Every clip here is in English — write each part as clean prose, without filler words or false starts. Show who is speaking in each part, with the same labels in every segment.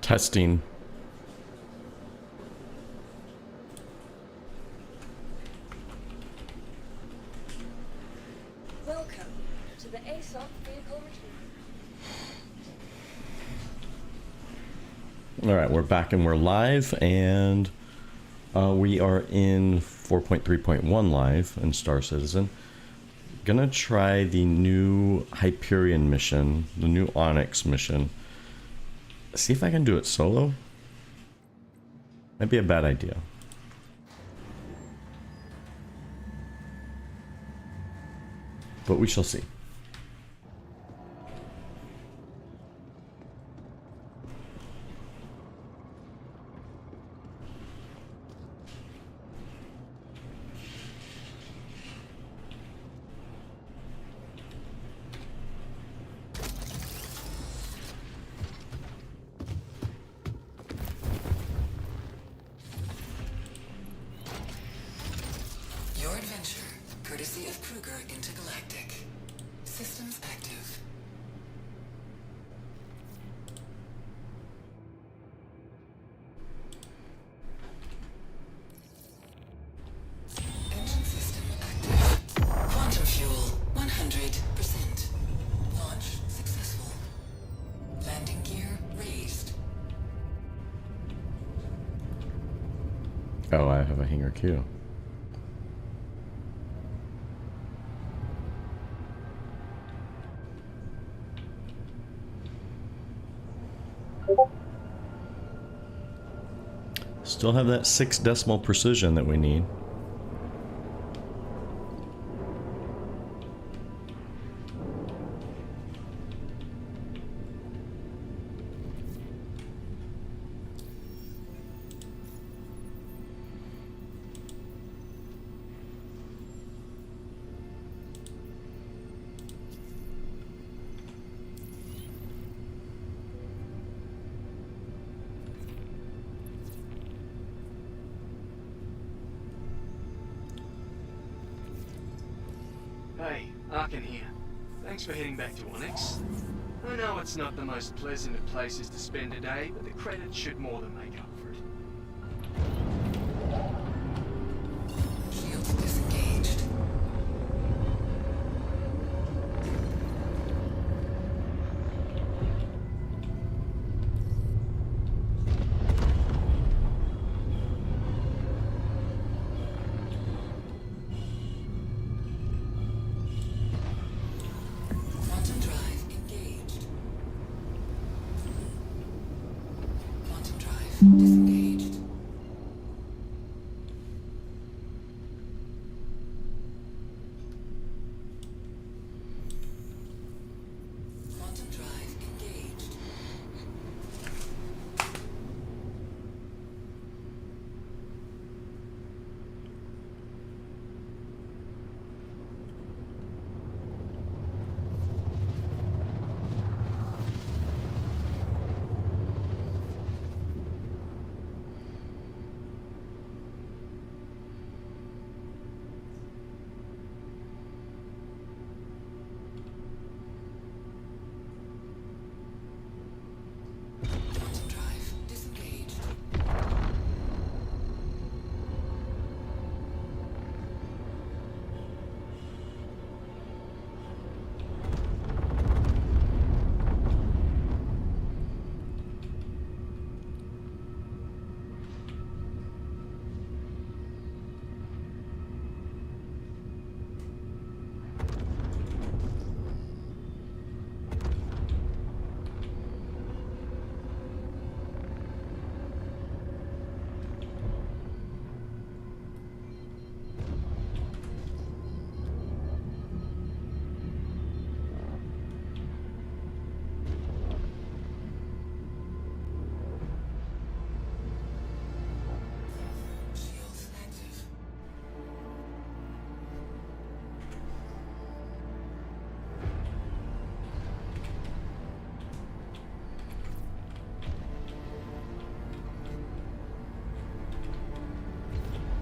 Speaker 1: testing.
Speaker 2: Welcome to the ASOP vehicle retrieval.
Speaker 1: Alright, we're back and we're live, and we are in 4.3.1 live in Star Citizen. Gonna try the new Hyperion mission, the new Onyx mission. See if I can do it solo. Might be a bad idea. But we shall see.
Speaker 3: Your adventure, courtesy of Kruger Intergalactic. Systems active. Engine system active. Quantum fuel, 100%. Launch successful. Landing gear raised.
Speaker 1: Oh, I have a hangar queue. Still have that 6 decimal precision that we need.
Speaker 4: Hey, Arkin here. Thanks for heading back to Onyx. I know it's not the most pleasant of places to spend a day, but the credits should more than make up for it.
Speaker 3: Shields disengaged. Quantum drive engaged. Quantum drive disengaged. Quantum drive engaged. Quantum drive disengaged. Shields active.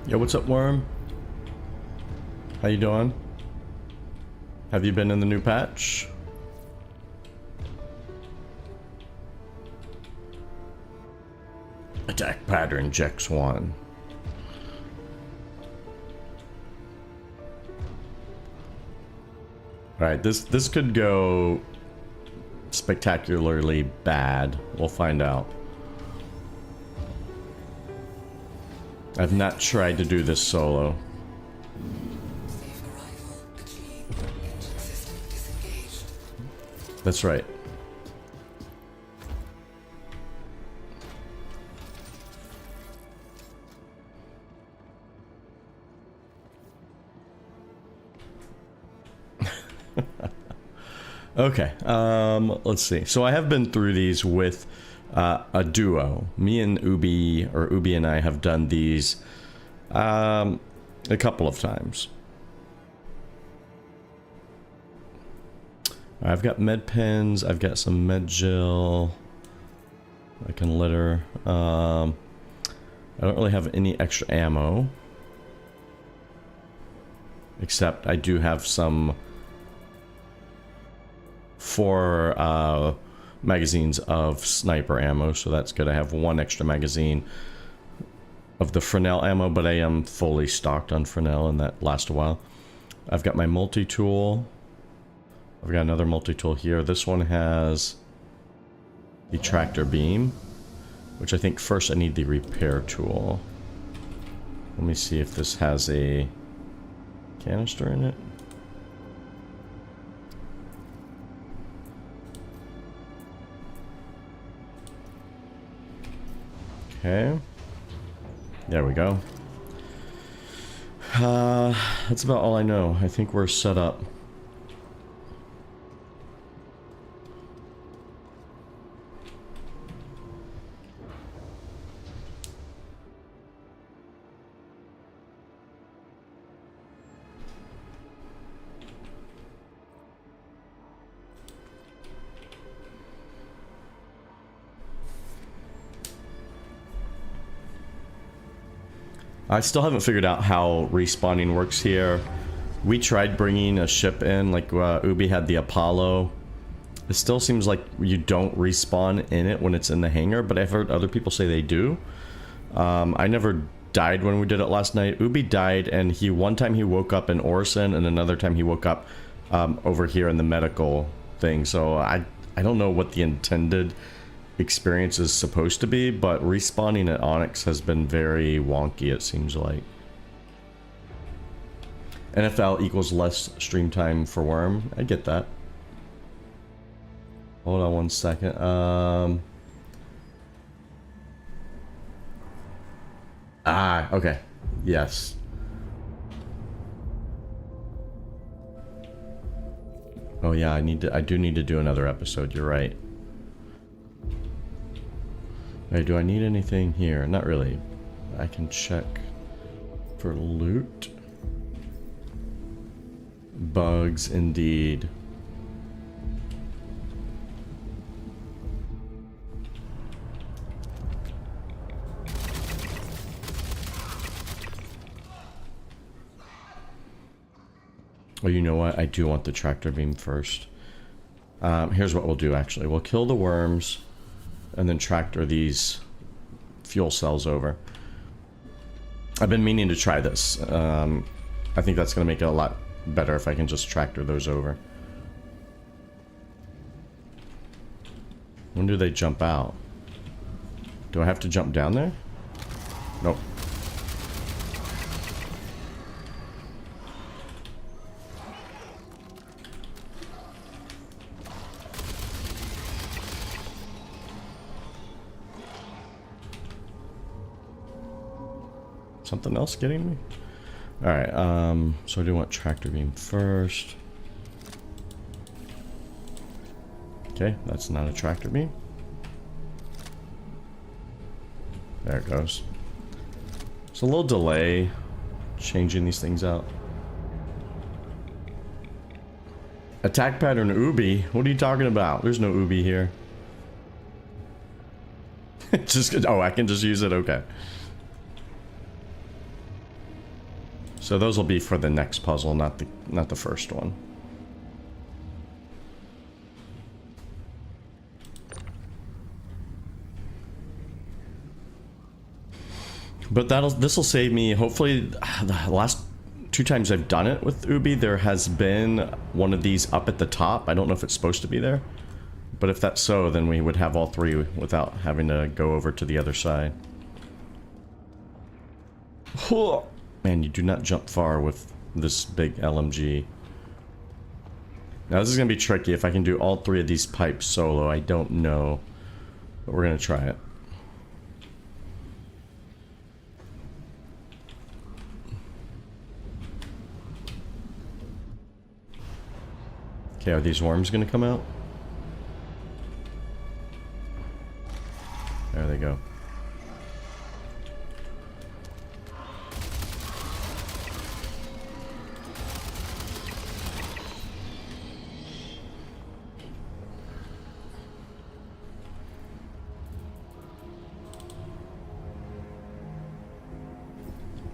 Speaker 1: Yo, what's up, Worm? How you doing? Have you been in the new patch? Attack pattern, Jex 1. Alright, this could go spectacularly bad. We'll find out. I've not tried to do this solo.
Speaker 3: Safe arrival achieved. Engine system disengaged.
Speaker 1: That's right. Okay, let's see. So I have been through these with a duo. Me and Ubi, or Ubi and I have done these a couple of times. I've got med pens, I've got some med gel I can litter. I don't really have any extra ammo. Except I do have some 4 magazines of sniper ammo, so that's good. I have 1 extra magazine of the Fresnel ammo, but I am fully stocked on Fresnel, and that lasts a while. I've got my multi-tool. I've got another multi-tool here. This one has the tractor beam, which I think first I need the repair tool. Let me see if this has a canister in it. Okay. There we go. That's about all I know. I think we're set up. I still haven't figured out how respawning works here. We tried bringing a ship in, like Ubi had the Apollo. It still seems like you don't respawn in it when it's in the hangar, but I've heard other people say they do. I never died when we did it last night. Ubi died, and one time he woke up in Orson, and another time he woke up over here in the medical thing. So I don't know what the intended experience is supposed to be, but respawning at Onyx has been very wonky, it seems like. NFL equals less stream time for Worm. I get that. Hold on 1 second. Okay. Yes. Oh yeah, I do need to do another episode, you're right. Wait, do I need anything here? Not really. I can check for loot. Bugs, indeed. Oh, you know what? I do want the tractor beam first. Here's what we'll do, actually. We'll kill the worms and then tractor these fuel cells over. I've been meaning to try this. I think that's going to make it a lot better if I can just tractor those over. When do they jump out? Do I have to jump down there? Nope. Something else getting me? Alright, so I do want tractor beam first. Okay, that's not a tractor beam. There it goes. It's a little delay changing these things out. Attack pattern Ubi? What are you talking about? There's no Ubi here. Just, oh, I can just use it? Okay. So those will be for the next puzzle, not the first one. But this will save me. Hopefully, the last 2 times I've done it with Ubi, there has been one of these up at the top. I don't know if it's supposed to be there, but if that's so, then we would have all 3 without having to go over to the other side. Man, you do not jump far with this big LMG. Now this is gonna be tricky. If I can do all 3 of these pipes solo, I don't know, but we're gonna try it. Okay, are these worms gonna come out? There they go.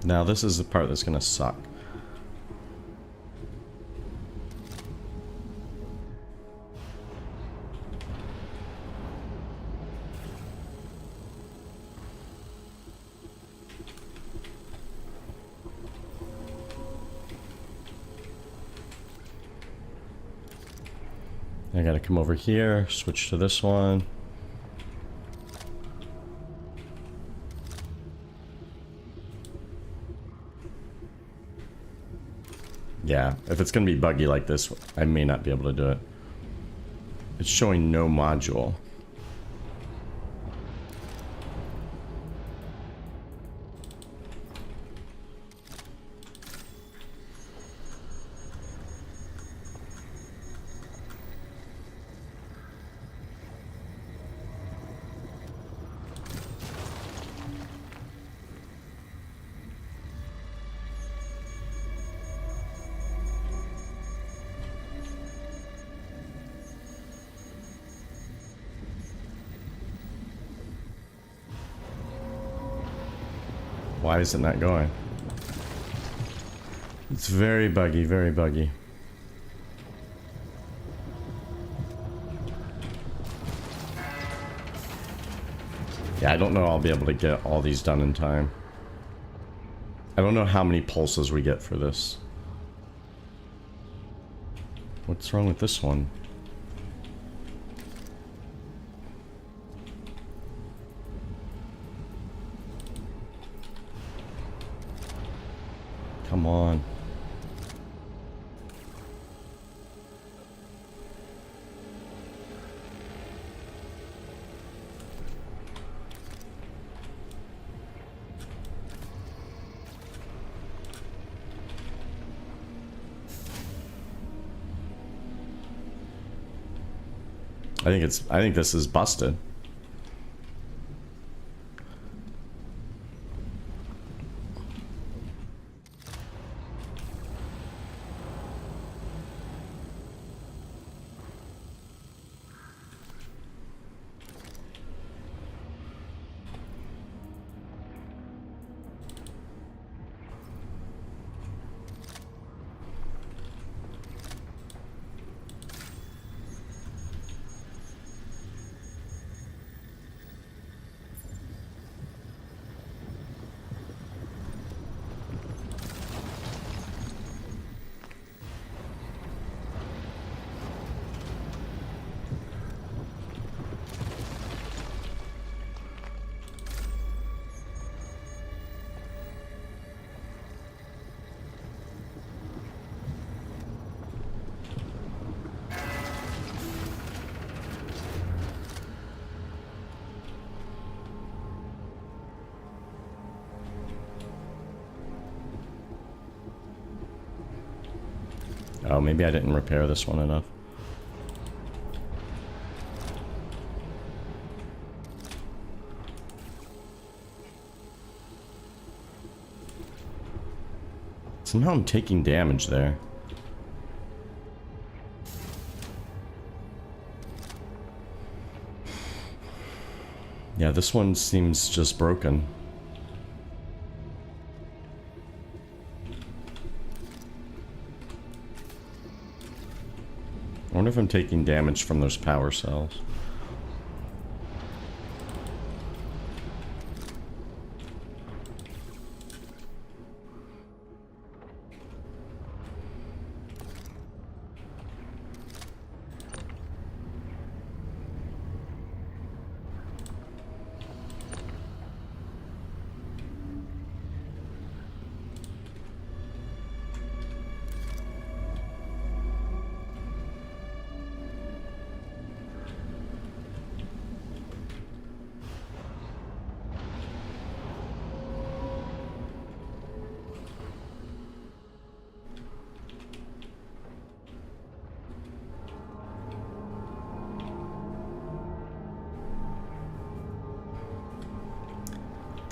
Speaker 1: Now this is the part that's gonna suck. I gotta come over here, switch to this one. Yeah, if it's gonna be buggy like this, I may not be able to do it. It's showing no module. Why is it not going? It's very buggy, very buggy. Yeah, I don't know I'll be able to get all these done in time. I don't know how many pulses we get for this. What's wrong with this one? Come on. I think this is busted. Oh, maybe I didn't repair this one enough. Somehow I'm taking damage there. Yeah, this one seems just broken. I wonder if I'm taking damage from those power cells.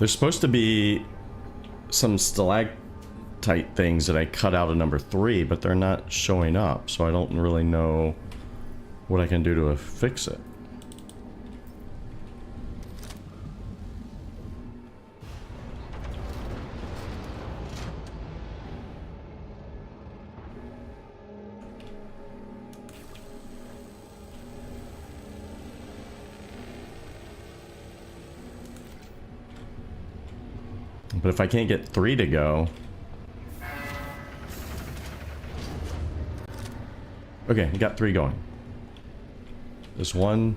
Speaker 1: There's supposed to be some stalactite things that I cut out of number 3, but they're not showing up, so I don't really know what I can do to fix it. But if I can't get 3 to go... Okay, we got 3 going. There's 1...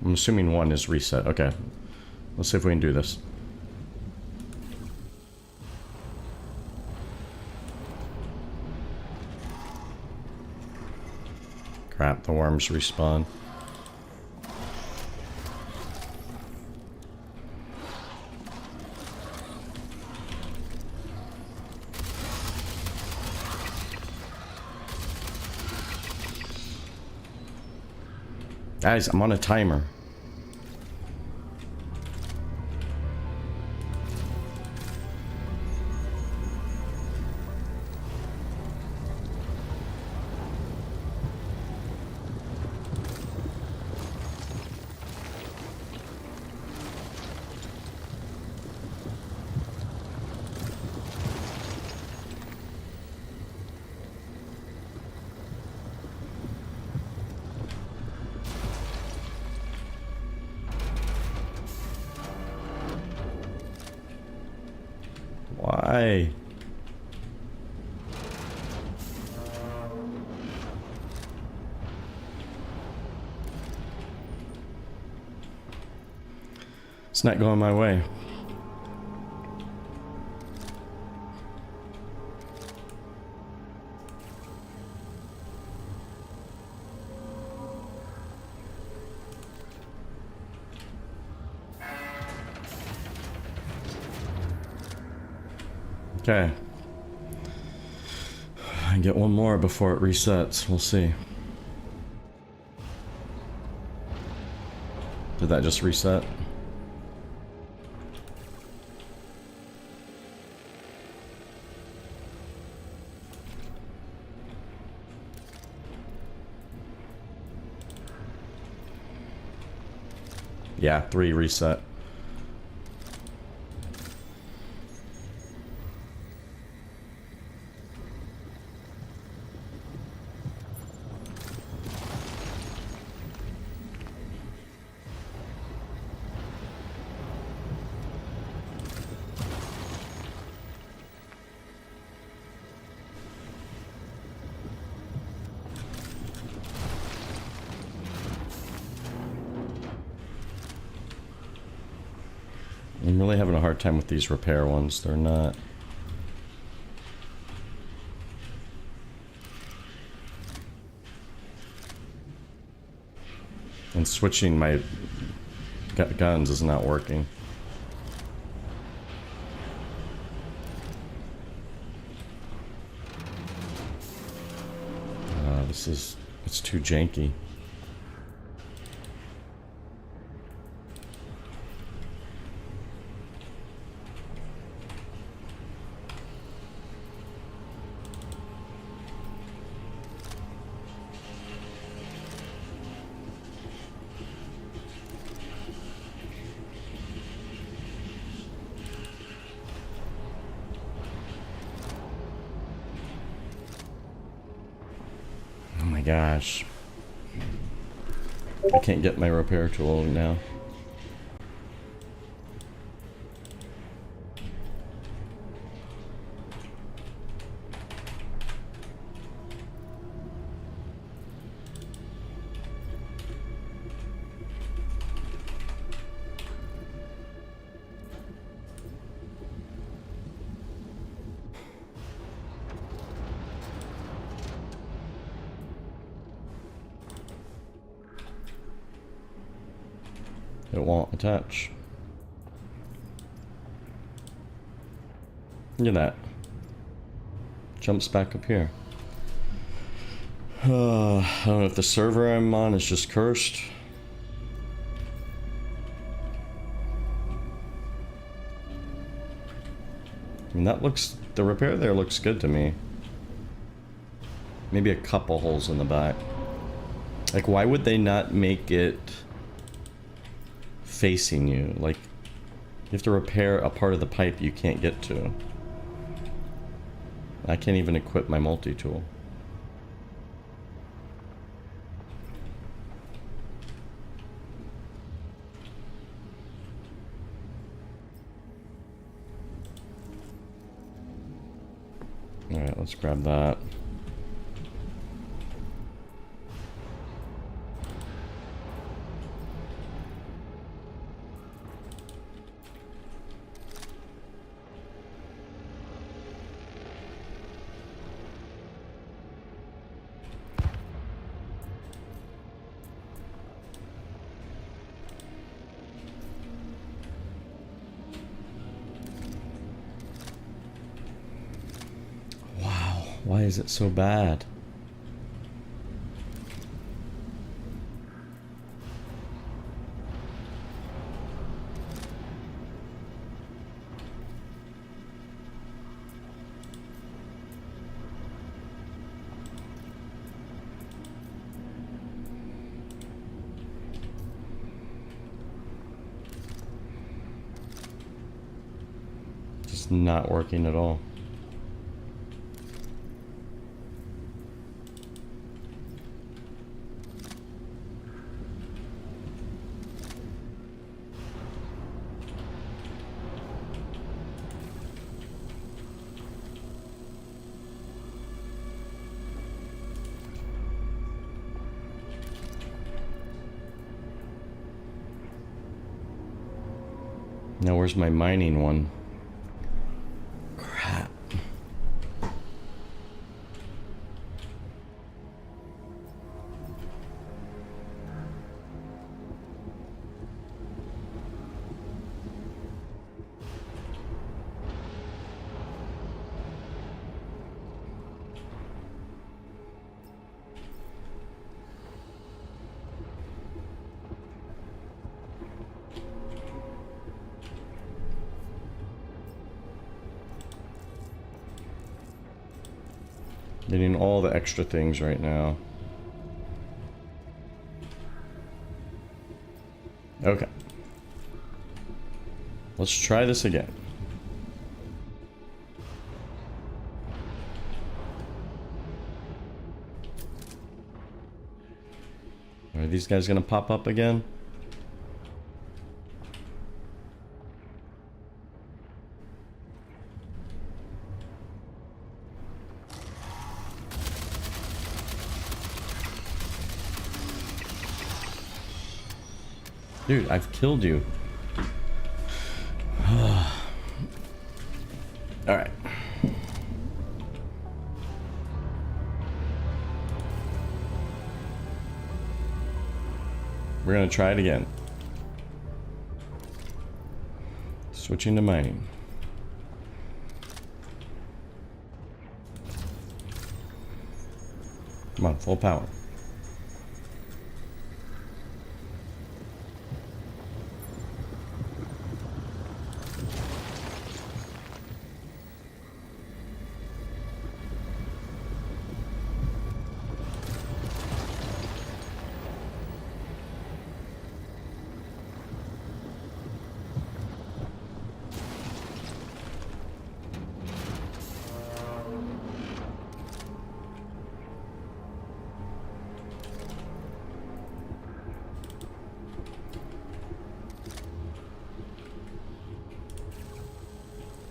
Speaker 1: I'm assuming 1 is reset. Okay. Let's see if we can do this. Crap, the worms respawn. Guys, I'm on a timer. Why? It's not going my way. Okay. I get one more before it resets. We'll see. Did that just reset? Yeah, 3 reset. I'm really having a hard time with these repair ones. They're not... And switching my guns is not working. It's too janky. Oh my gosh. I can't get my repair tool now. It won't attach. Look at that. Jumps back up here. I don't know if the server I'm on is just cursed. I mean, that looks... The repair there looks good to me. Maybe a couple holes in the back. Like, why would they not make it facing you? Like, you have to repair a part of the pipe you can't get to. I can't even equip my multi-tool. Alright, let's grab that. Why is it so bad? Just not working at all. Now where's my mining one? Crap. Getting all the extra things right now. Okay. Let's try this again. Are these guys gonna pop up again? Dude, I've killed you. Alright. We're gonna try it again. Switching to mining. Come on, full power.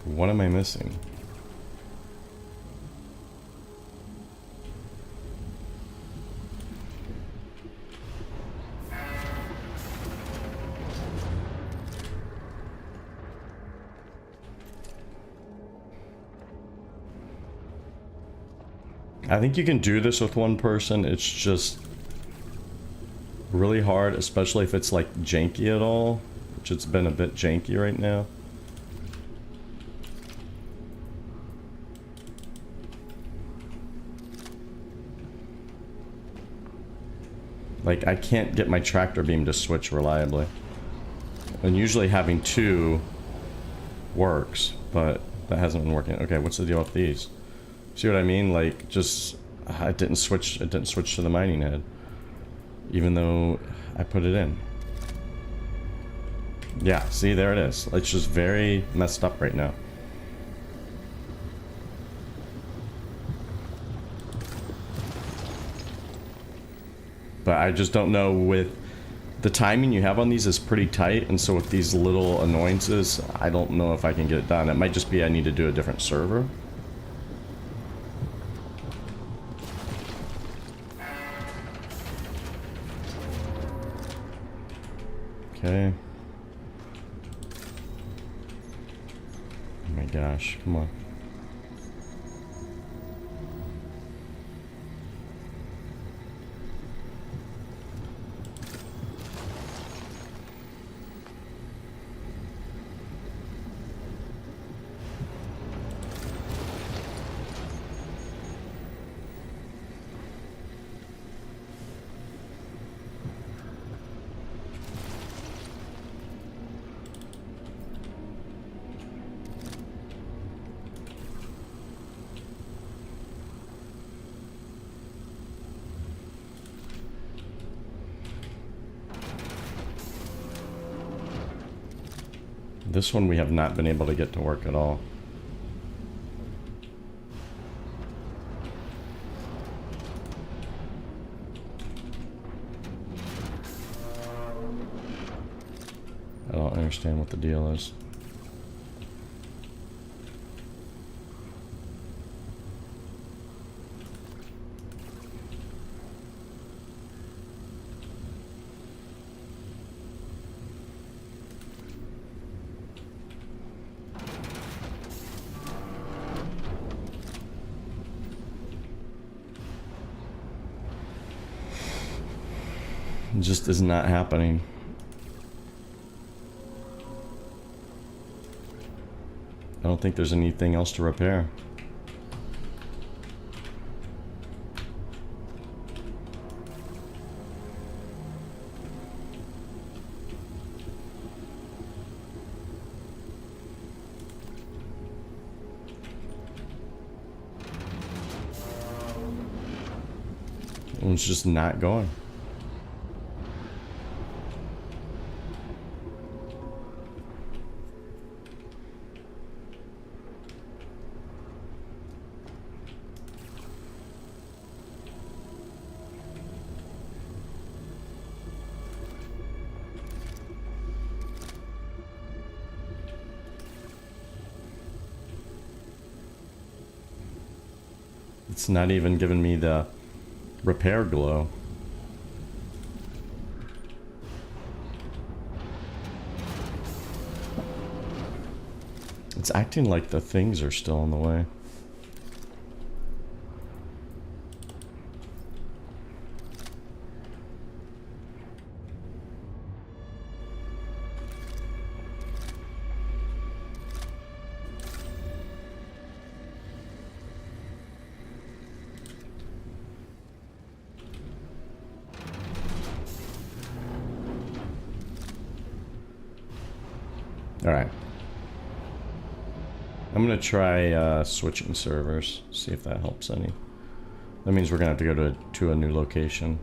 Speaker 1: What am I missing? I think you can do this with one person. It's just really hard, especially if it's like janky at all, which it's been a bit janky right now. Like, I can't get my tractor beam to switch reliably. And usually having two works, but that hasn't been working. Okay, what's the deal with these? See what I mean? Like, just it didn't switch to the mining head, even though I put it in. Yeah, see, there it is. It's just very messed up right now. But I just don't know, with the timing you have on these is pretty tight, and so with these little annoyances, I don't know if I can get it done. It might just be I need to do a different server. Okay. Oh my gosh, come on. This one we have not been able to get to work at all. I don't understand what the deal is. It just is not happening. I don't think there's anything else to repair. It's just not going. It's not even giving me the repair glow. It's acting like the things are still in the way. Alright. I'm gonna try switching servers, see if that helps any. That means we're gonna have to go to a new location.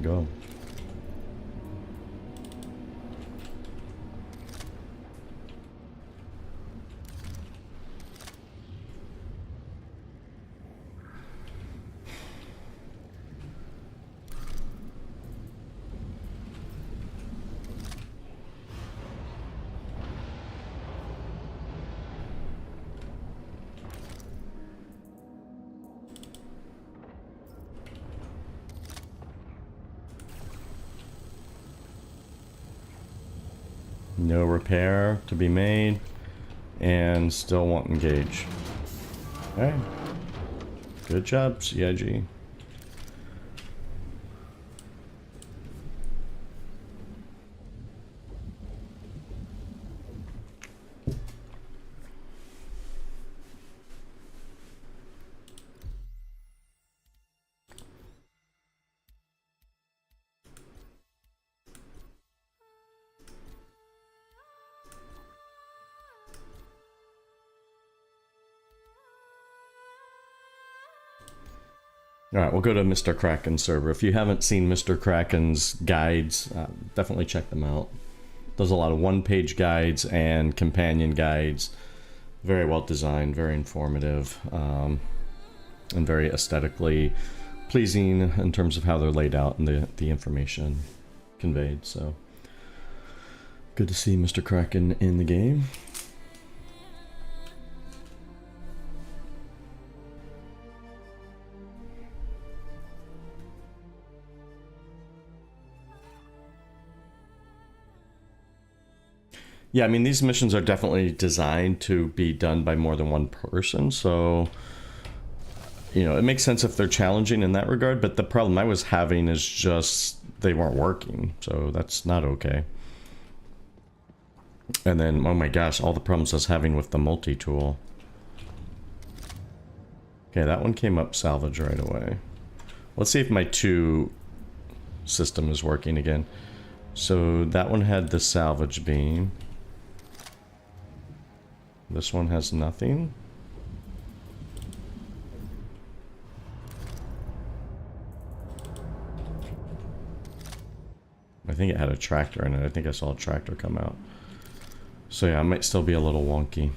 Speaker 1: Go. No repair to be made. And still won't engage. Okay. Good job, CIG. Alright, we'll go to Mr. Kraken's server. If you haven't seen Mr. Kraken's guides, definitely check them out. Does a lot of one-page guides and companion guides. Very well designed, very informative, and very aesthetically pleasing in terms of how they're laid out and the information conveyed. So, good to see Mr. Kraken in the game. Yeah, I mean, these missions are definitely designed to be done by more than one person, so, you know, it makes sense if they're challenging in that regard, but the problem I was having is just they weren't working, so that's not okay. And then, oh my gosh, all the problems I was having with the multi-tool. Okay, that one came up salvage right away. Let's see if my 2 system is working again. So that one had the salvage beam. This one has nothing. I think it had a tractor in it. I think I saw a tractor come out. So yeah, it might still be a little wonky.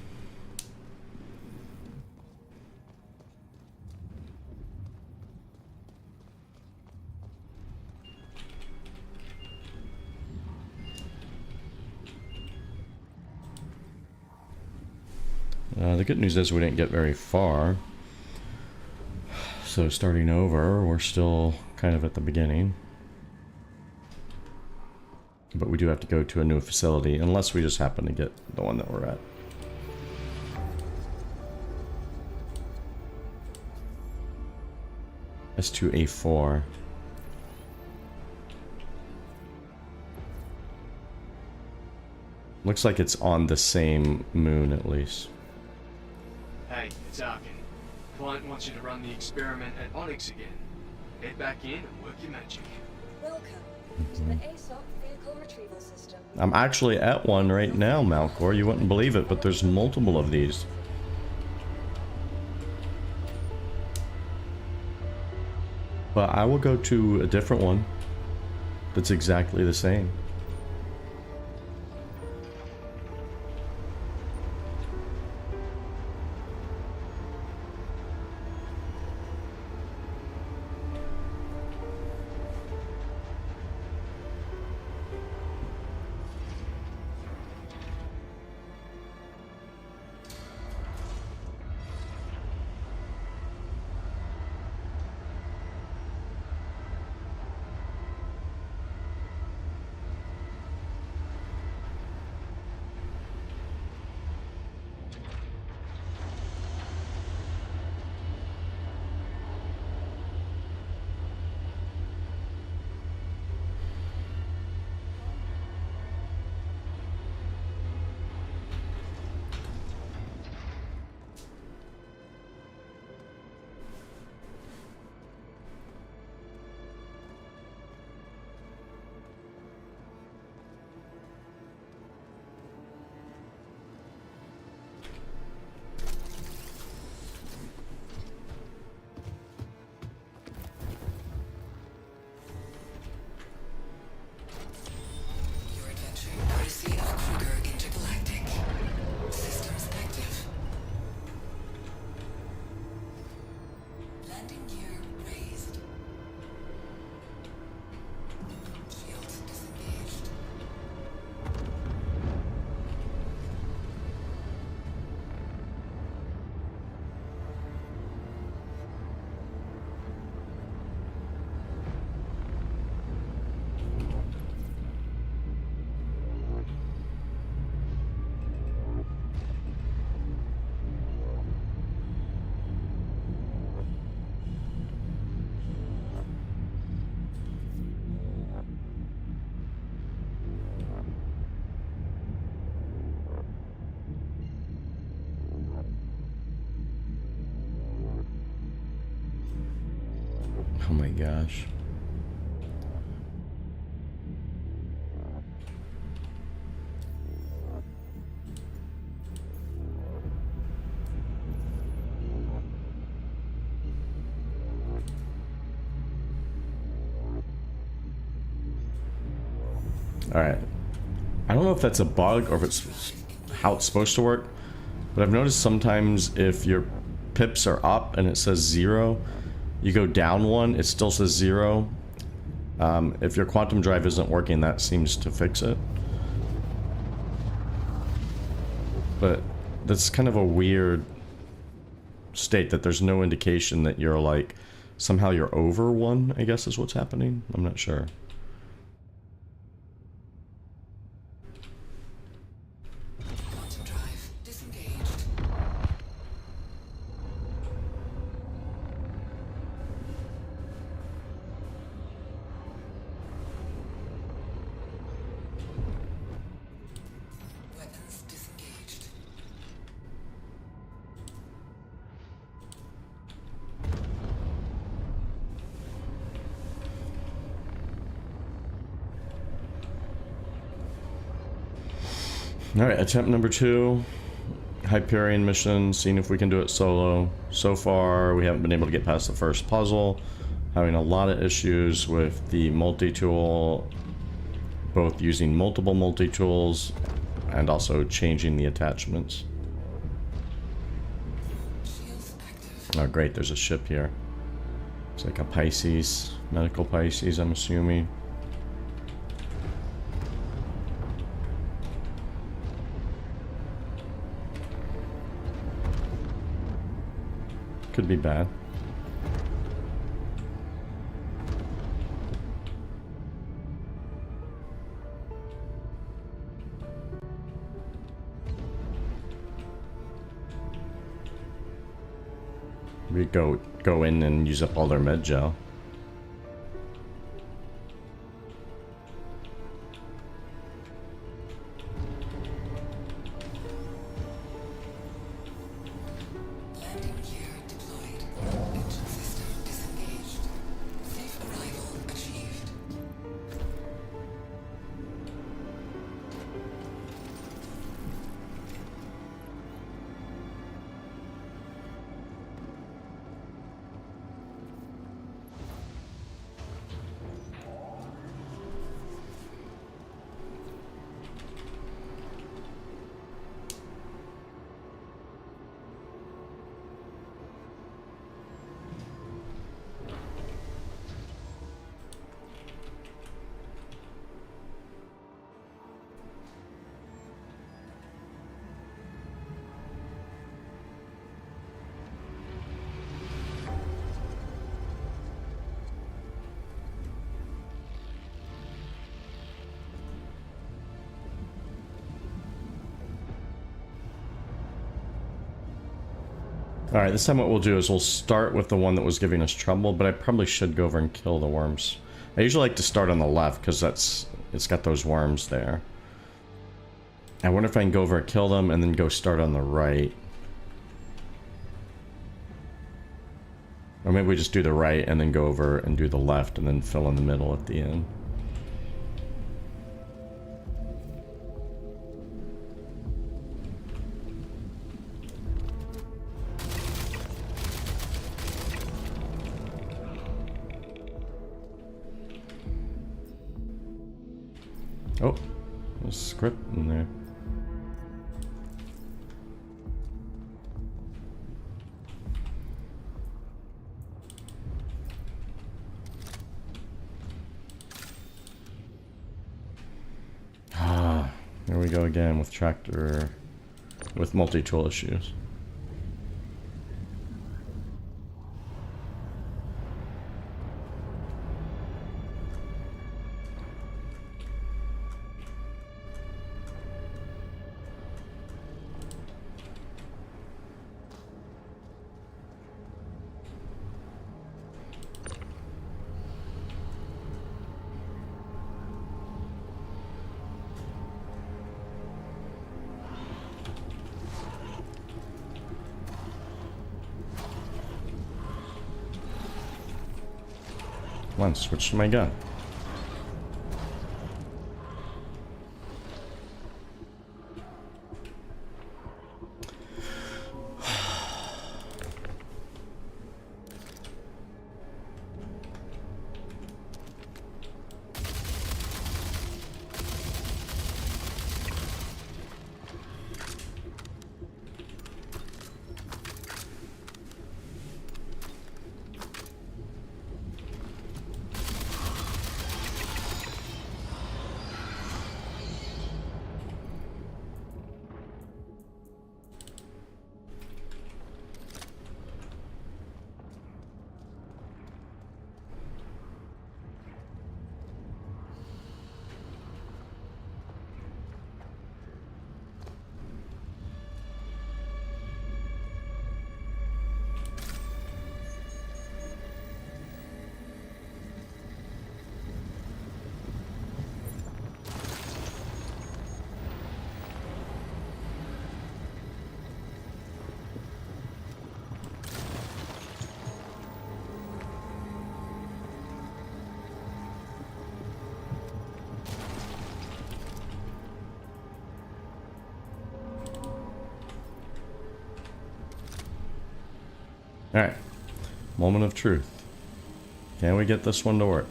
Speaker 1: The good news is we didn't get very far. So starting over, we're still kind of at the beginning. But we do have to go to a new facility, unless we just happen to get the one that we're at. S2A4. Looks like it's on the same moon at least.
Speaker 4: Hey, it's Arkin. Client wants you to run the experiment at Onyx again. Head back in and work your magic.
Speaker 2: Welcome to the ASOC vehicle retrieval system.
Speaker 1: I'm actually at one right now, Malcor. You wouldn't believe it, but there's multiple of these. But I will go to a different one that's exactly the same. Oh my gosh. Alright. I don't know if that's a bug or if it's how it's supposed to work, but I've noticed sometimes if your pips are up and it says 0, you go down 1, it still says 0. If your quantum drive isn't working, that seems to fix it. But that's kind of a weird state that there's no indication that you're like, somehow you're over 1, I guess is what's happening. I'm not sure.
Speaker 3: Quantum drive disengaged. Weapons disengaged.
Speaker 1: Alright, attempt number 2. Hyperion mission, seeing if we can do it solo. So far, we haven't been able to get past the first puzzle. Having a lot of issues with the multi-tool, both using multiple multi-tools and also changing the attachments.
Speaker 3: Shields active.
Speaker 1: Oh great, there's a ship here. It's like a Pisces, medical Pisces, I'm assuming. Could be bad. We go in and use up all their med gel.
Speaker 3: Landing gear deployed. Engine system disengaged. Safe arrival achieved.
Speaker 1: Alright, this time what we'll do is we'll start with the one that was giving us trouble, but I probably should go over and kill the worms. I usually like to start on the left because it's got those worms there. I wonder if I can go over and kill them and then go start on the right. Or maybe we just do the right and then go over and do the left and then fill in the middle at the end. Oh, there's a script in there. Ah, there we go again with tractor, with multi-tool issues. Come on, switch to my gun. Alright. Moment of truth. Can we get this one to work?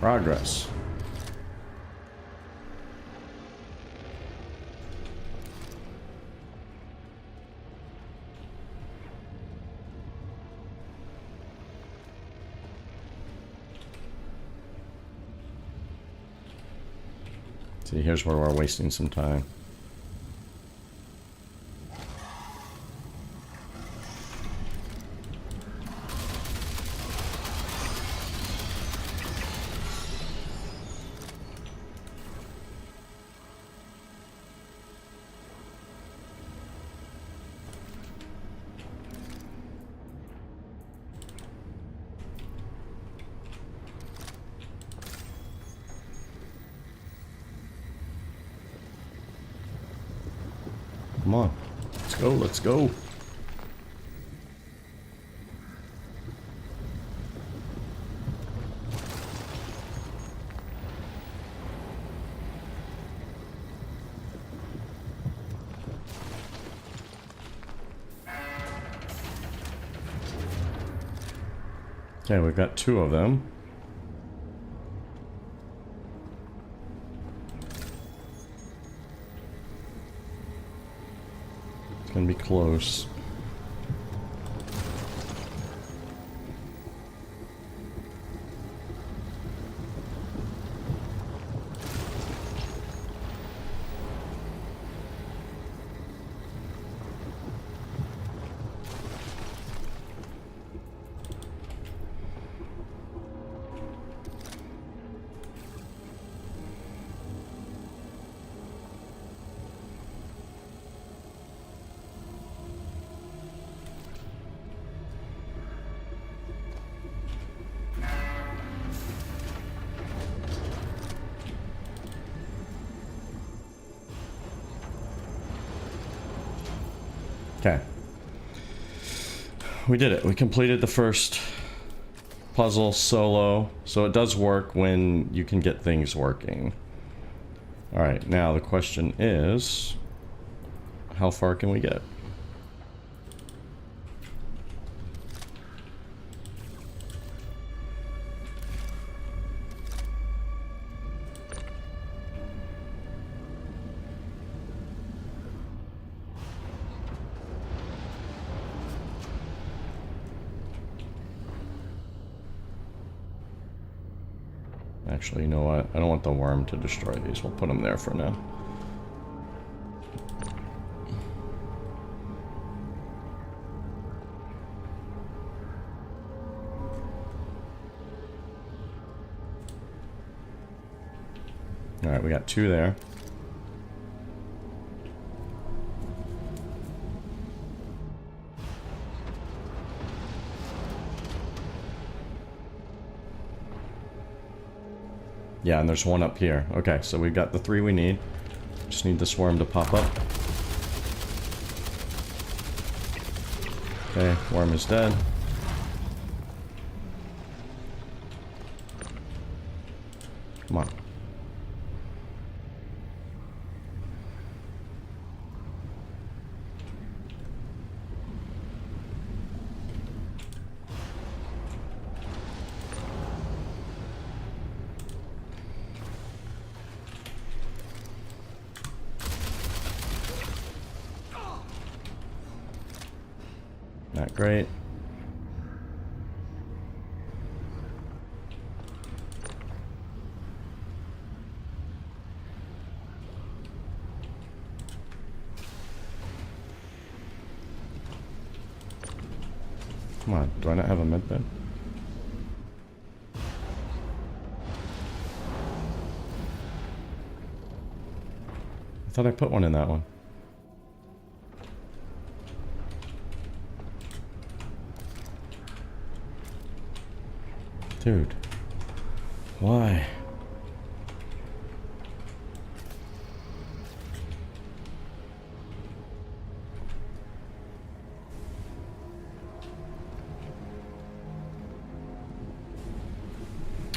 Speaker 1: Progress. See, here's where we're wasting some time. Come on. Let's go, let's go. Okay, we've got 2 of them. It's gonna be close. Okay. We did it. We completed the first puzzle solo. So it does work when you can get things working. Alright, now the question is, how far can we get? Actually, you know what? I don't want the worm to destroy these. We'll put them there for now. Alright, we got 2 there. Yeah, and there's 1 up here. Okay, so we've got the 3 we need. Just need this worm to pop up. Okay, worm is dead. Come on. Not great. Come on, do I not have a med bed? I thought I put one in that one. Dude. Why?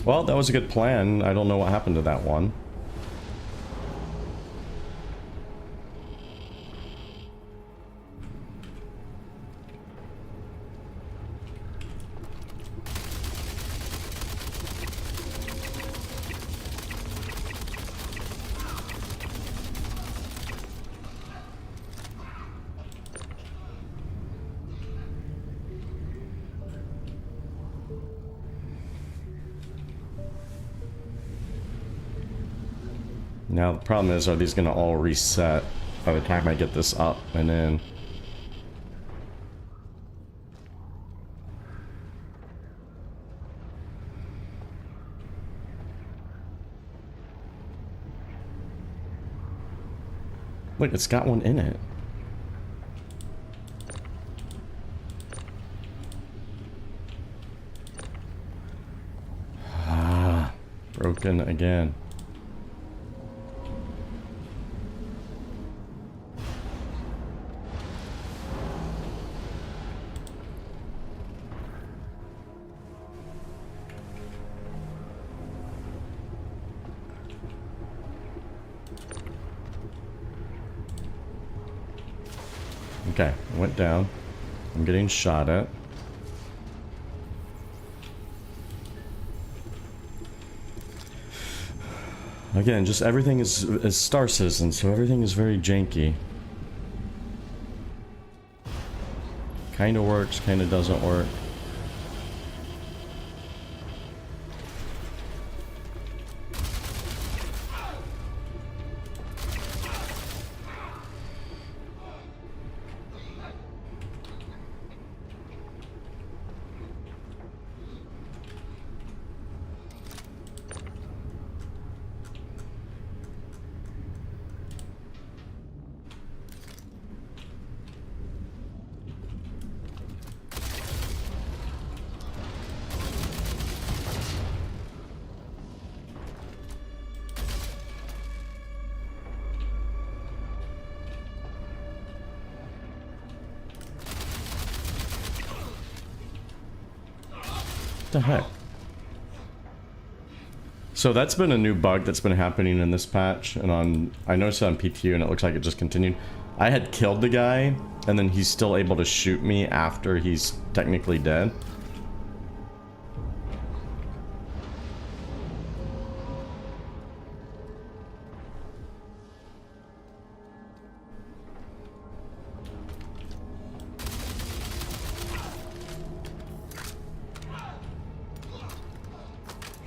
Speaker 1: Well, that was a good plan. I don't know what happened to that one. Now the problem is, are these gonna all reset by the time I get this up and in? Wait, it's got one in it. Ah, broken again. Okay, I went down. I'm getting shot at. Again, just everything is Star Citizen, so everything is very janky. Kinda works, kinda doesn't work. What the heck? So that's been a new bug that's been happening in this patch, and I noticed it on PTU, and it looks like it just continued. I had killed the guy, and then he's still able to shoot me after he's technically dead.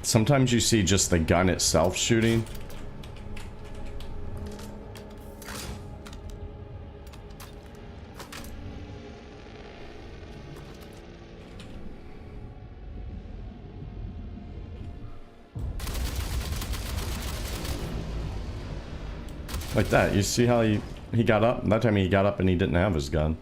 Speaker 1: Sometimes you see just the gun itself shooting. Like that. You see how he got up? That time he got up and he didn't have his gun.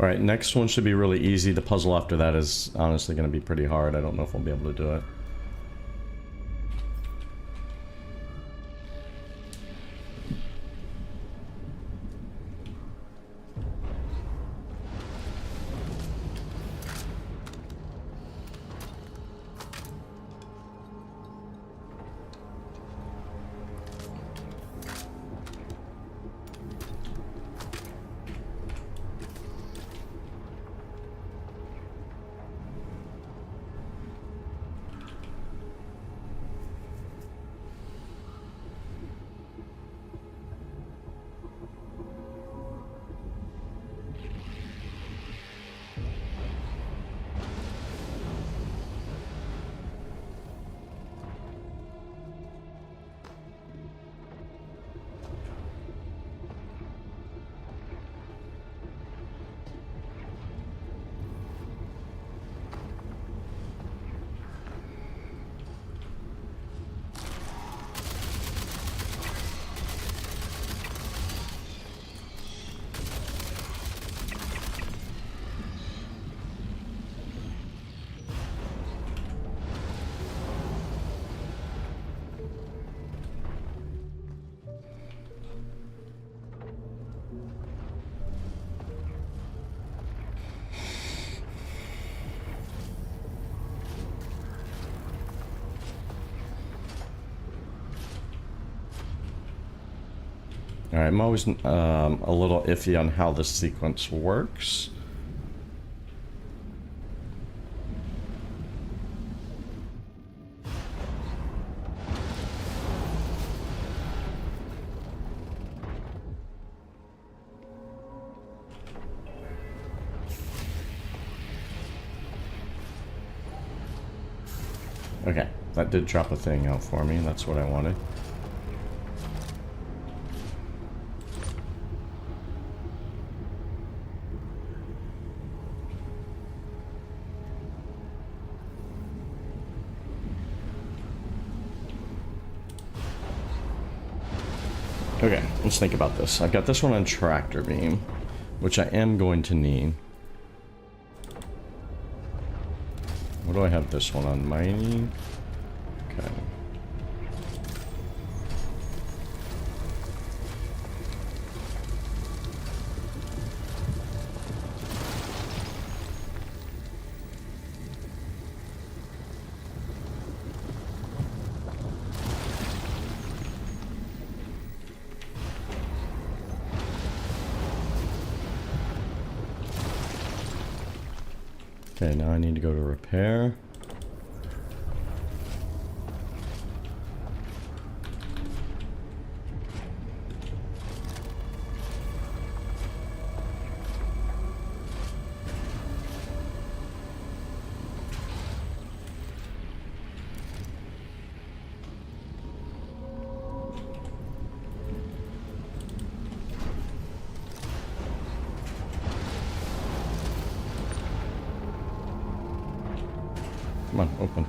Speaker 1: Alright, next one should be really easy. The puzzle after that is honestly going to be pretty hard. I don't know if we'll be able to do it. Alright, I'm always a little iffy on how this sequence works. Okay, that did drop a thing out for me. That's what I wanted. Okay, let's think about this. I've got this one on tractor beam, which I am going to need. What do I have this one on? Mining? Okay. Okay, now I need to go to repair. Come on, open.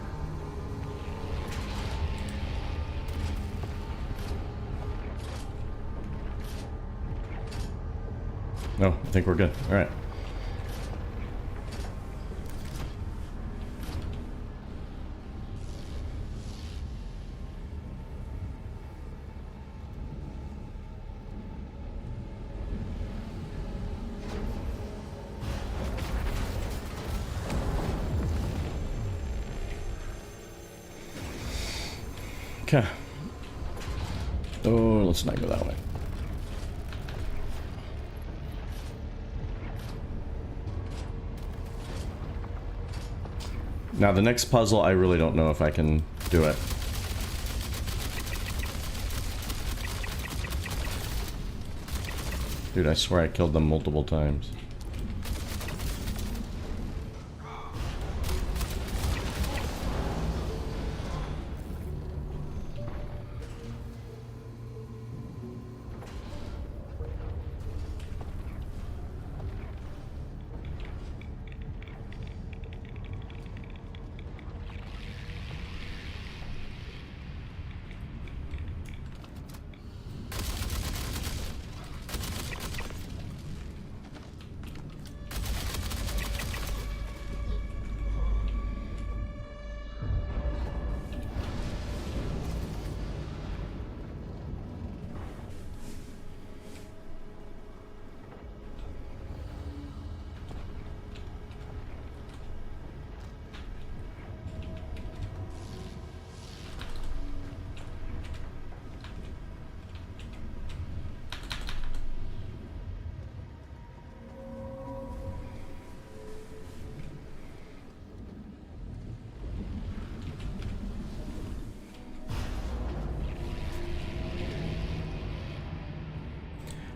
Speaker 1: No, I think we're good. All right. Okay. Oh, let's not go that way. Now the next puzzle, I really don't know if I can do it. Dude, I swear I killed them multiple times.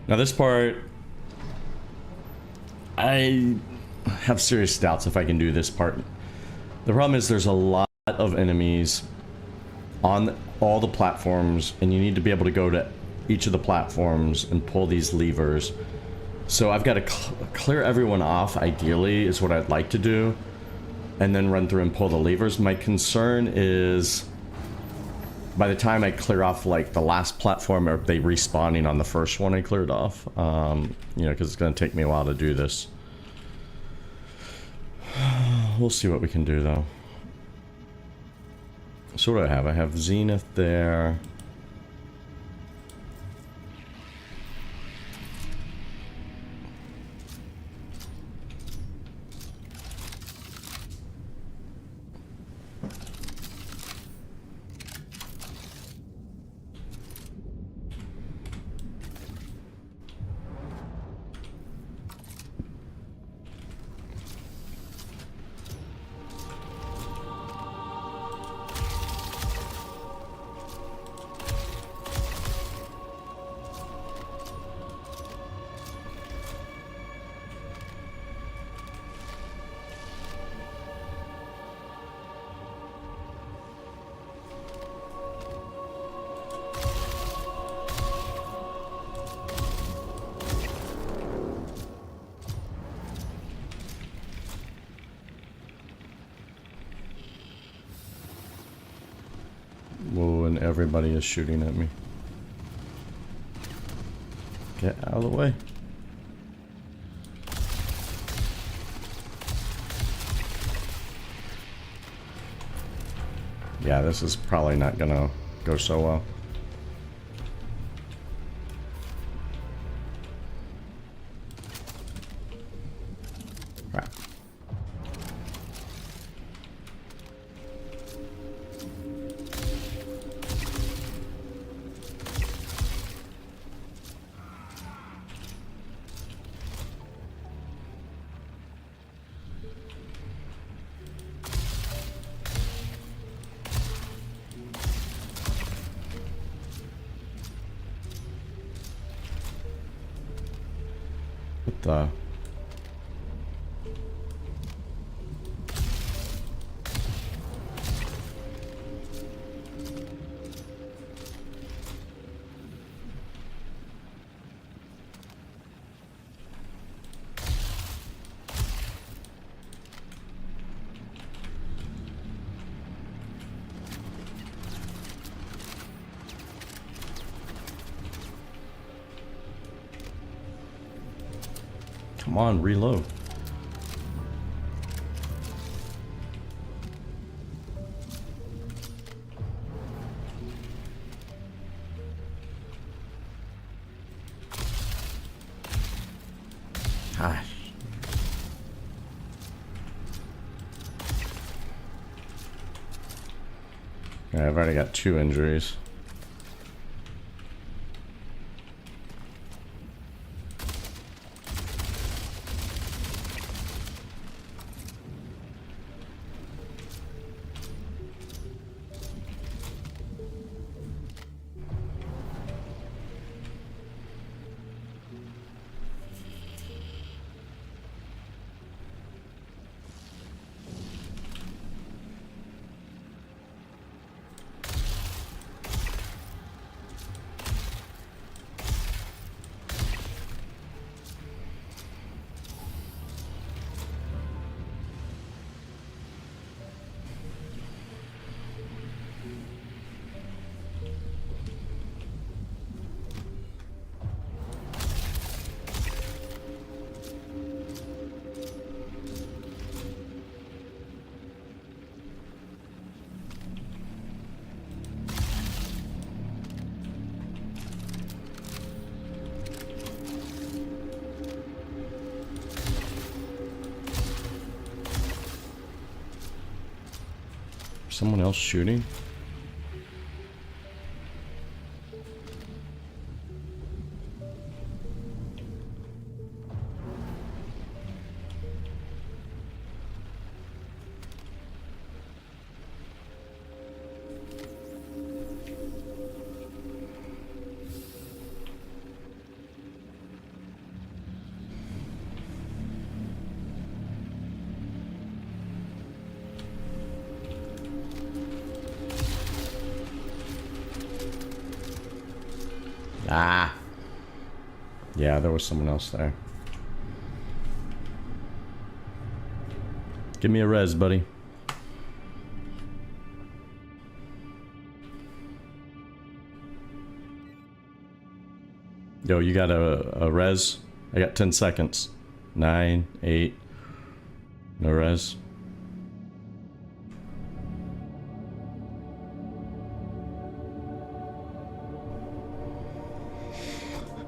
Speaker 1: Now this part, I have serious doubts if I can do this part. The problem is there's a lot of enemies on all the platforms, and you need to be able to go to each of the platforms and pull these levers. So I've got to clear everyone off, ideally, is what I'd like to do, and then run through and pull the levers. My concern is by the time I clear off like the last platform, are they respawning on the first one I cleared off? You know, because it's going to take me a while to do this. We'll see what we can do though. So what do I have? I have Zenith there. Whoa, and everybody is shooting at me. Get out of the way. Yeah, this is probably not gonna go so well. Right. What the? Come on, reload. Gosh. Yeah, I've already got 2 injuries. Someone else shooting? Ah. Yeah, there was someone else there. Give me a res, buddy. Yo, you got a res? I got 10 seconds. 9, 8. No res.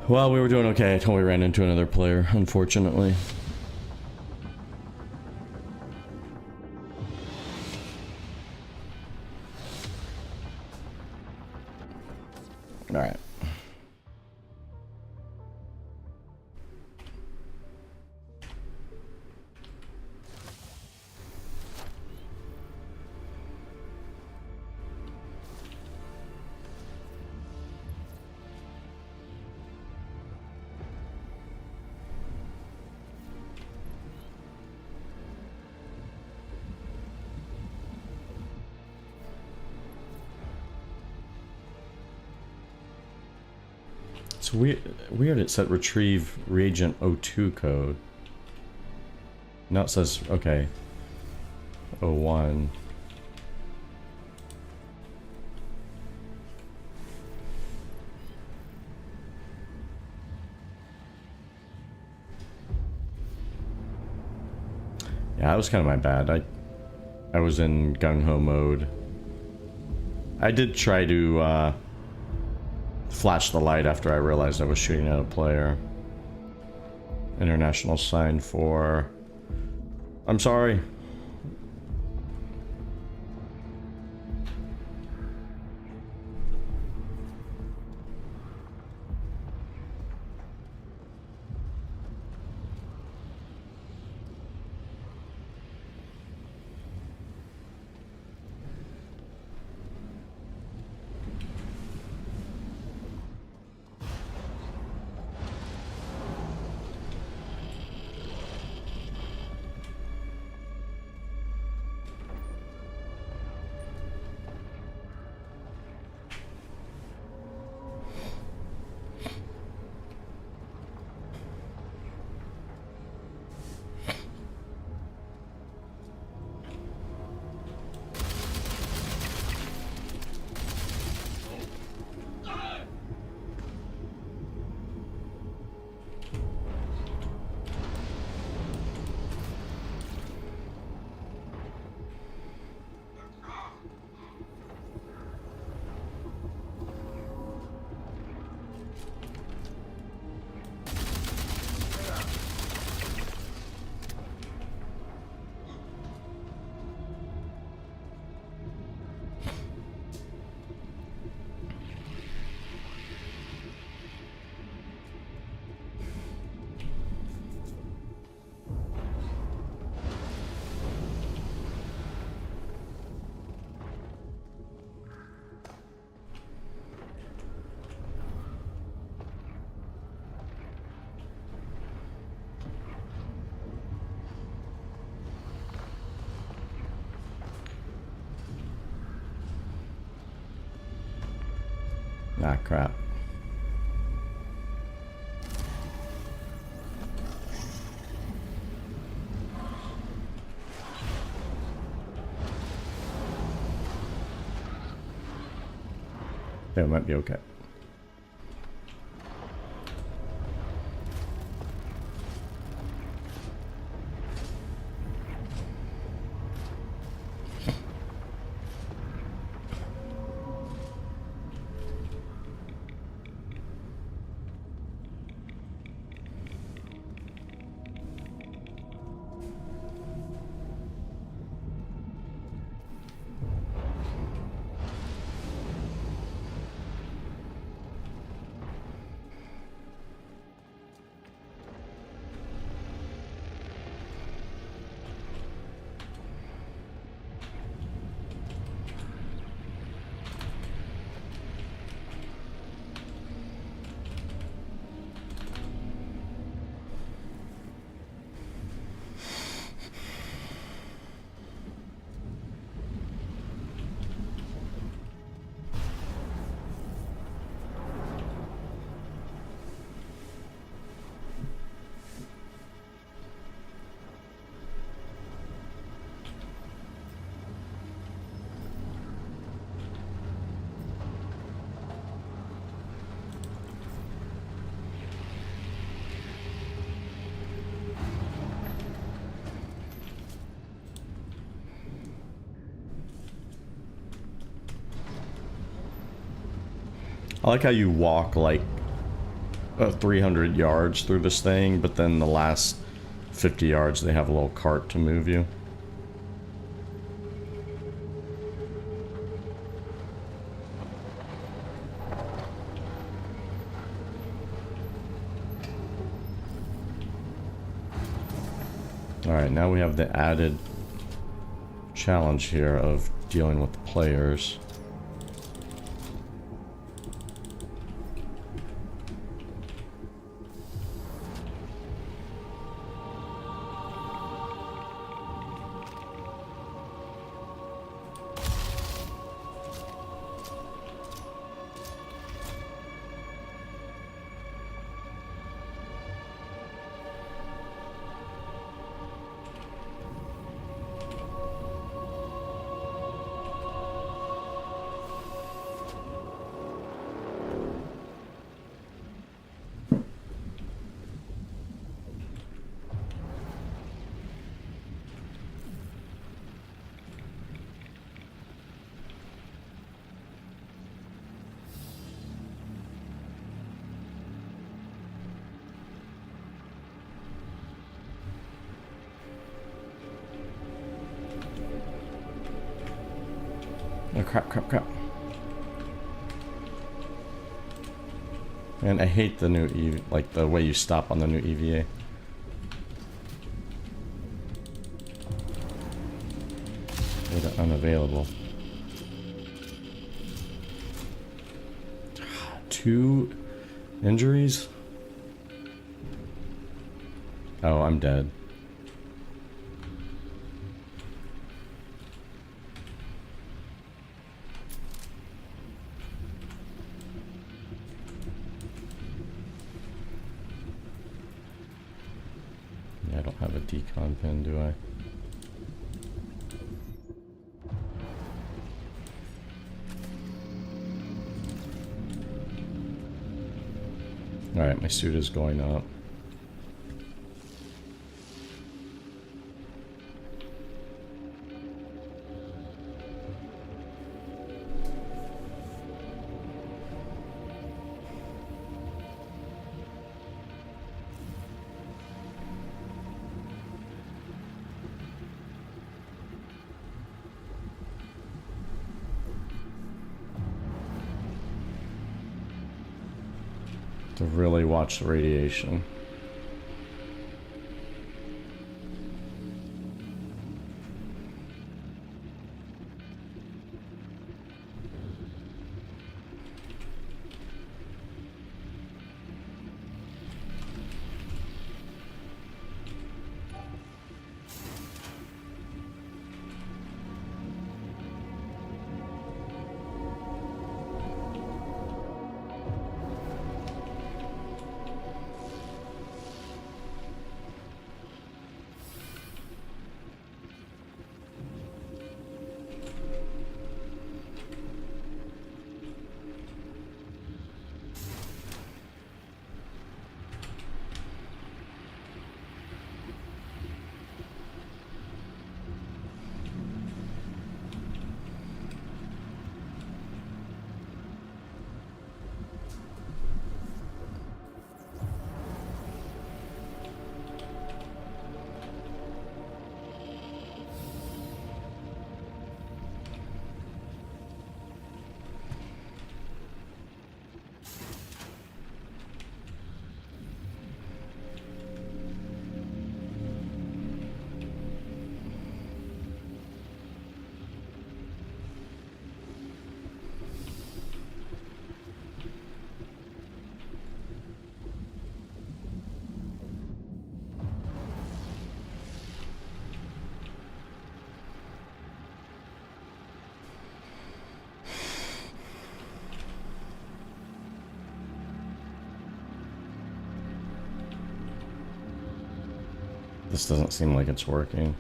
Speaker 1: Well, we were doing okay until we ran into another player, unfortunately. Alright. It's weird it said retrieve reagent O2 code. Now it says, okay, O1. Yeah, that was kind of my bad. I was in gung-ho mode. I did try to flash the light after I realized I was shooting at a player. International sign for... I'm sorry. Ah, crap. That might be okay. I like how you walk like 300 yards through this thing, but then the last 50 yards they have a little cart to move you. Alright, now we have the added challenge here of dealing with the players. Oh, crap. And I hate the new like the way you stop on the new EVA. Data unavailable. 2 injuries? Oh, I'm dead. I don't have a decon pin, do I? Alright, my suit is going up. To really watch the radiation. This doesn't seem like it's working.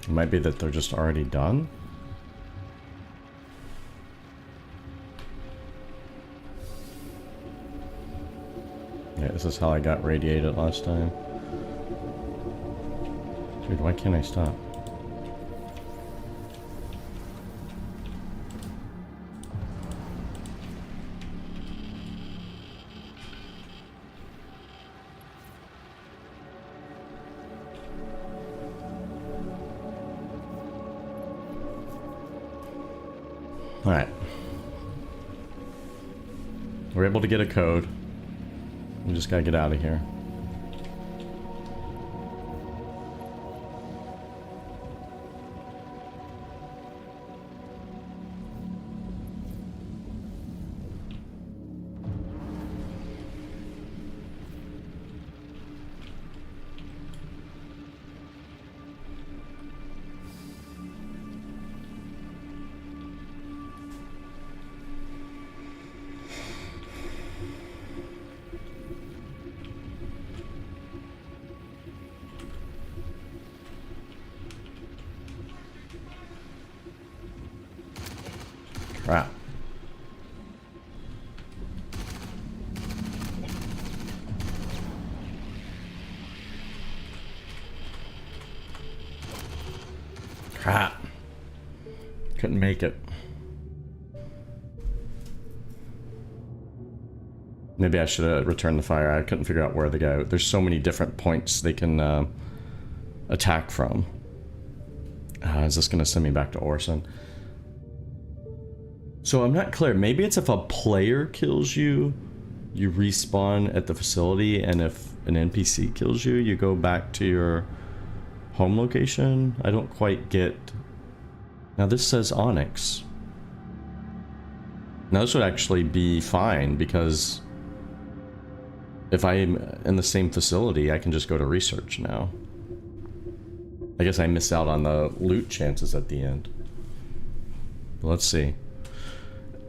Speaker 1: It might be that they're just already done. Yeah, this is how I got radiated last time. Dude, why can't I stop? Alright. We're able to get a code. We just gotta get out of here. Crap. Crap. Couldn't make it. Maybe I should have returned the fire. I couldn't figure out where the guy... There's so many different points they can attack from. Is this going to send me back to Orson? So I'm not clear. Maybe it's if a player kills you, you respawn at the facility, and if an NPC kills you, you go back to your home location? I don't quite get... Now this says Onyx. Now this would actually be fine, because if I'm in the same facility, I can just go to research now. I guess I miss out on the loot chances at the end. Let's see.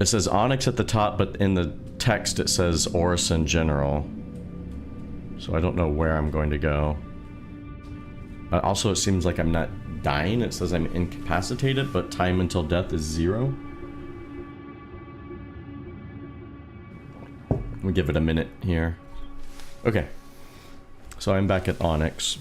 Speaker 1: It says Onyx at the top, but in the text it says Orison General. So I don't know where I'm going to go. Also, it seems like I'm not dying. It says I'm incapacitated, but time until death is 0. We give it a minute here. Okay. So I'm back at Onyx.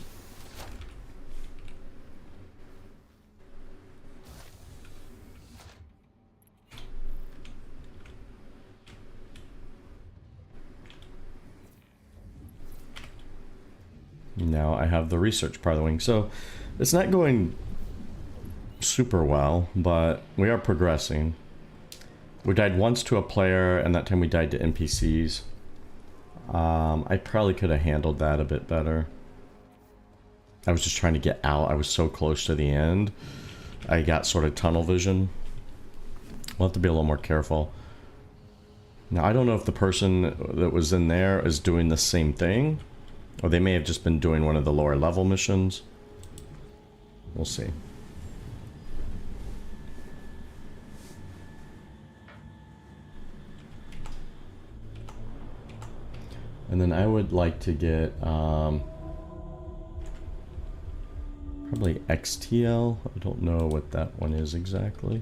Speaker 1: Now I have the research part of the wing. So it's not going super well, but we are progressing. We died once to a player, and that time we died to NPCs. I probably could have handled that a bit better. I was just trying to get out. I was so close to the end. I got sort of tunnel vision. We'll have to be a little more careful. Now, I don't know if the person that was in there is doing the same thing, or they may have just been doing one of the lower level missions. We'll see. And then I would like to get probably XTL. I don't know what that one is exactly.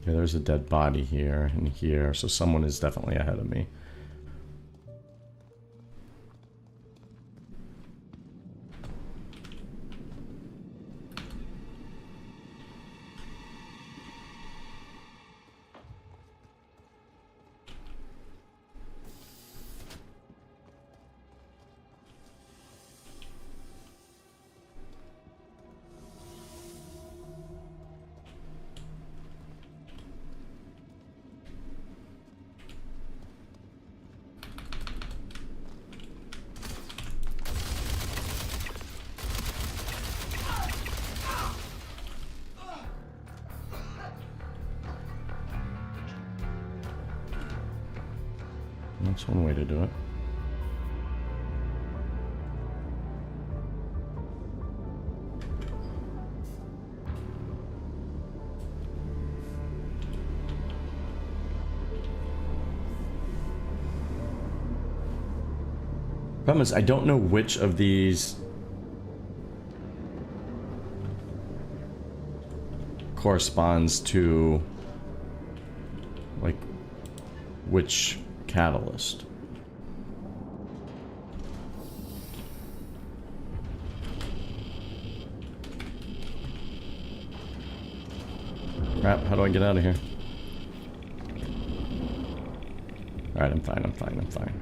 Speaker 1: Okay, there's a dead body here and here, so someone is definitely ahead of me. That's one way to do it. Problem is, I don't know which of these corresponds to, like, which catalyst. Crap, how do I get out of here? Alright, I'm fine, I'm fine, I'm fine.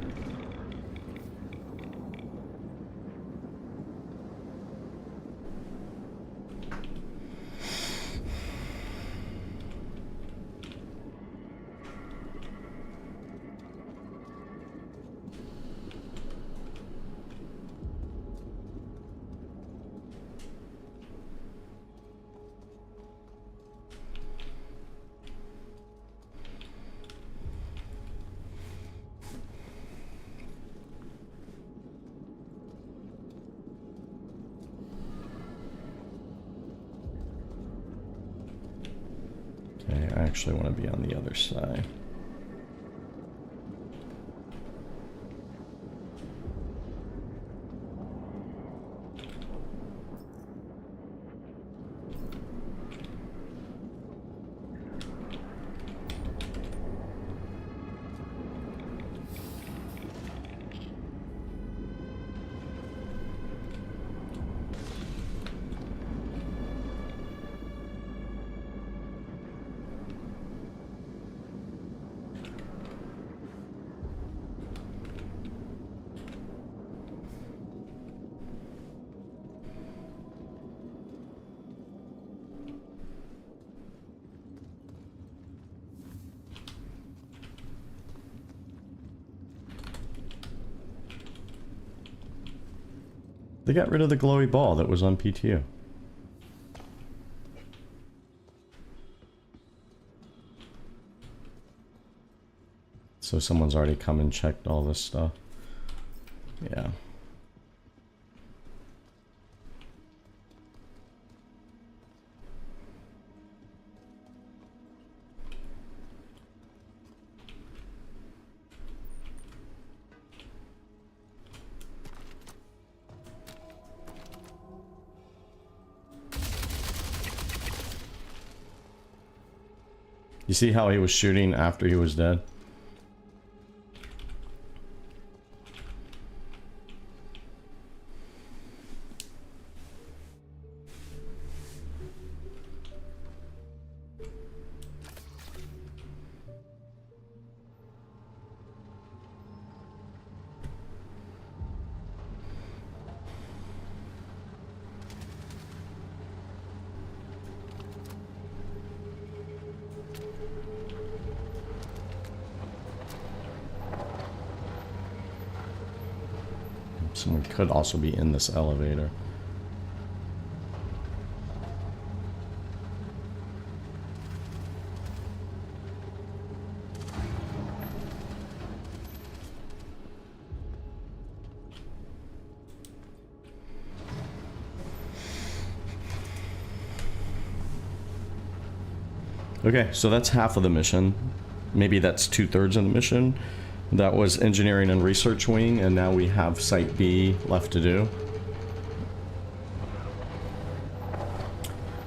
Speaker 1: Okay, I actually want to be on the other side. They got rid of the glowy ball that was on PTU. So someone's already come and checked all this stuff. Yeah. You see how he was shooting after he was dead? Someone could also be in this elevator. Okay, so that's half of the mission. Maybe that's 2/3 of the mission. That was engineering and research wing, and now we have Site B left to do.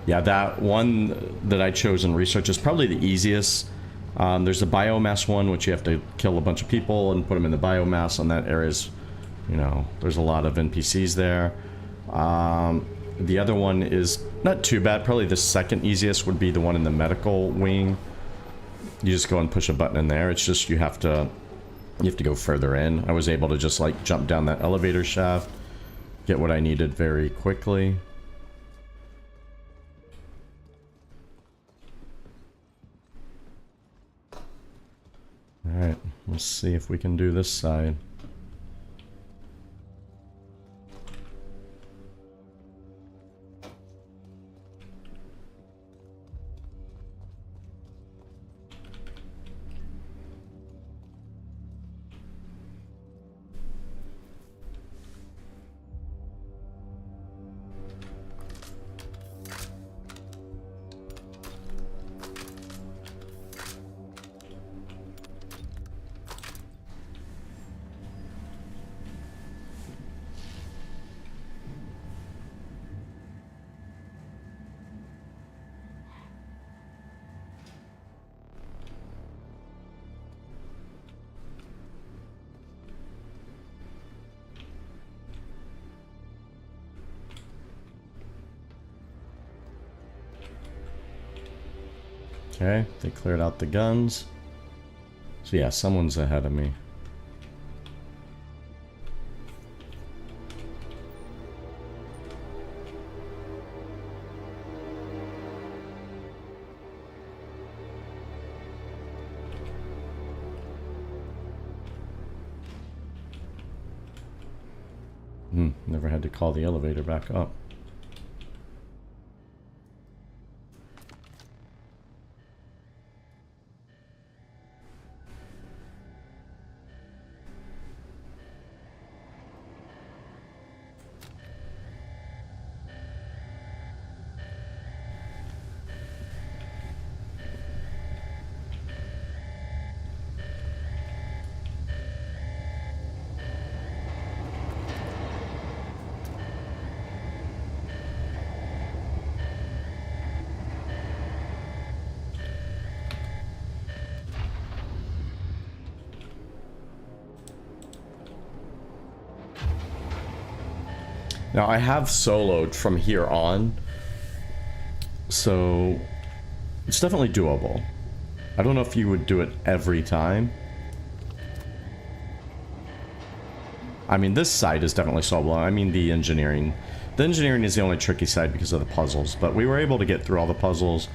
Speaker 1: Yeah, that one that I chose in research is probably the easiest. There's a biomass one, which you have to kill a bunch of people and put them in the biomass, and that area's, you know, there's a lot of NPCs there. The other one is not too bad. Probably the second easiest would be the one in the medical wing. You just go and push a button in there. It's just you have to go further in. I was able to just like jump down that elevator shaft, get what I needed very quickly. Alright, let's see if we can do this side. Okay, they cleared out the guns. So yeah, someone's ahead of me. Never had to call the elevator back up. Now I have soloed from here on, so it's definitely doable. I don't know if you would do it every time. I mean, this side is definitely solvable. I mean, the engineering. The engineering is the only tricky side because of the puzzles, but we were able to get through all the puzzles.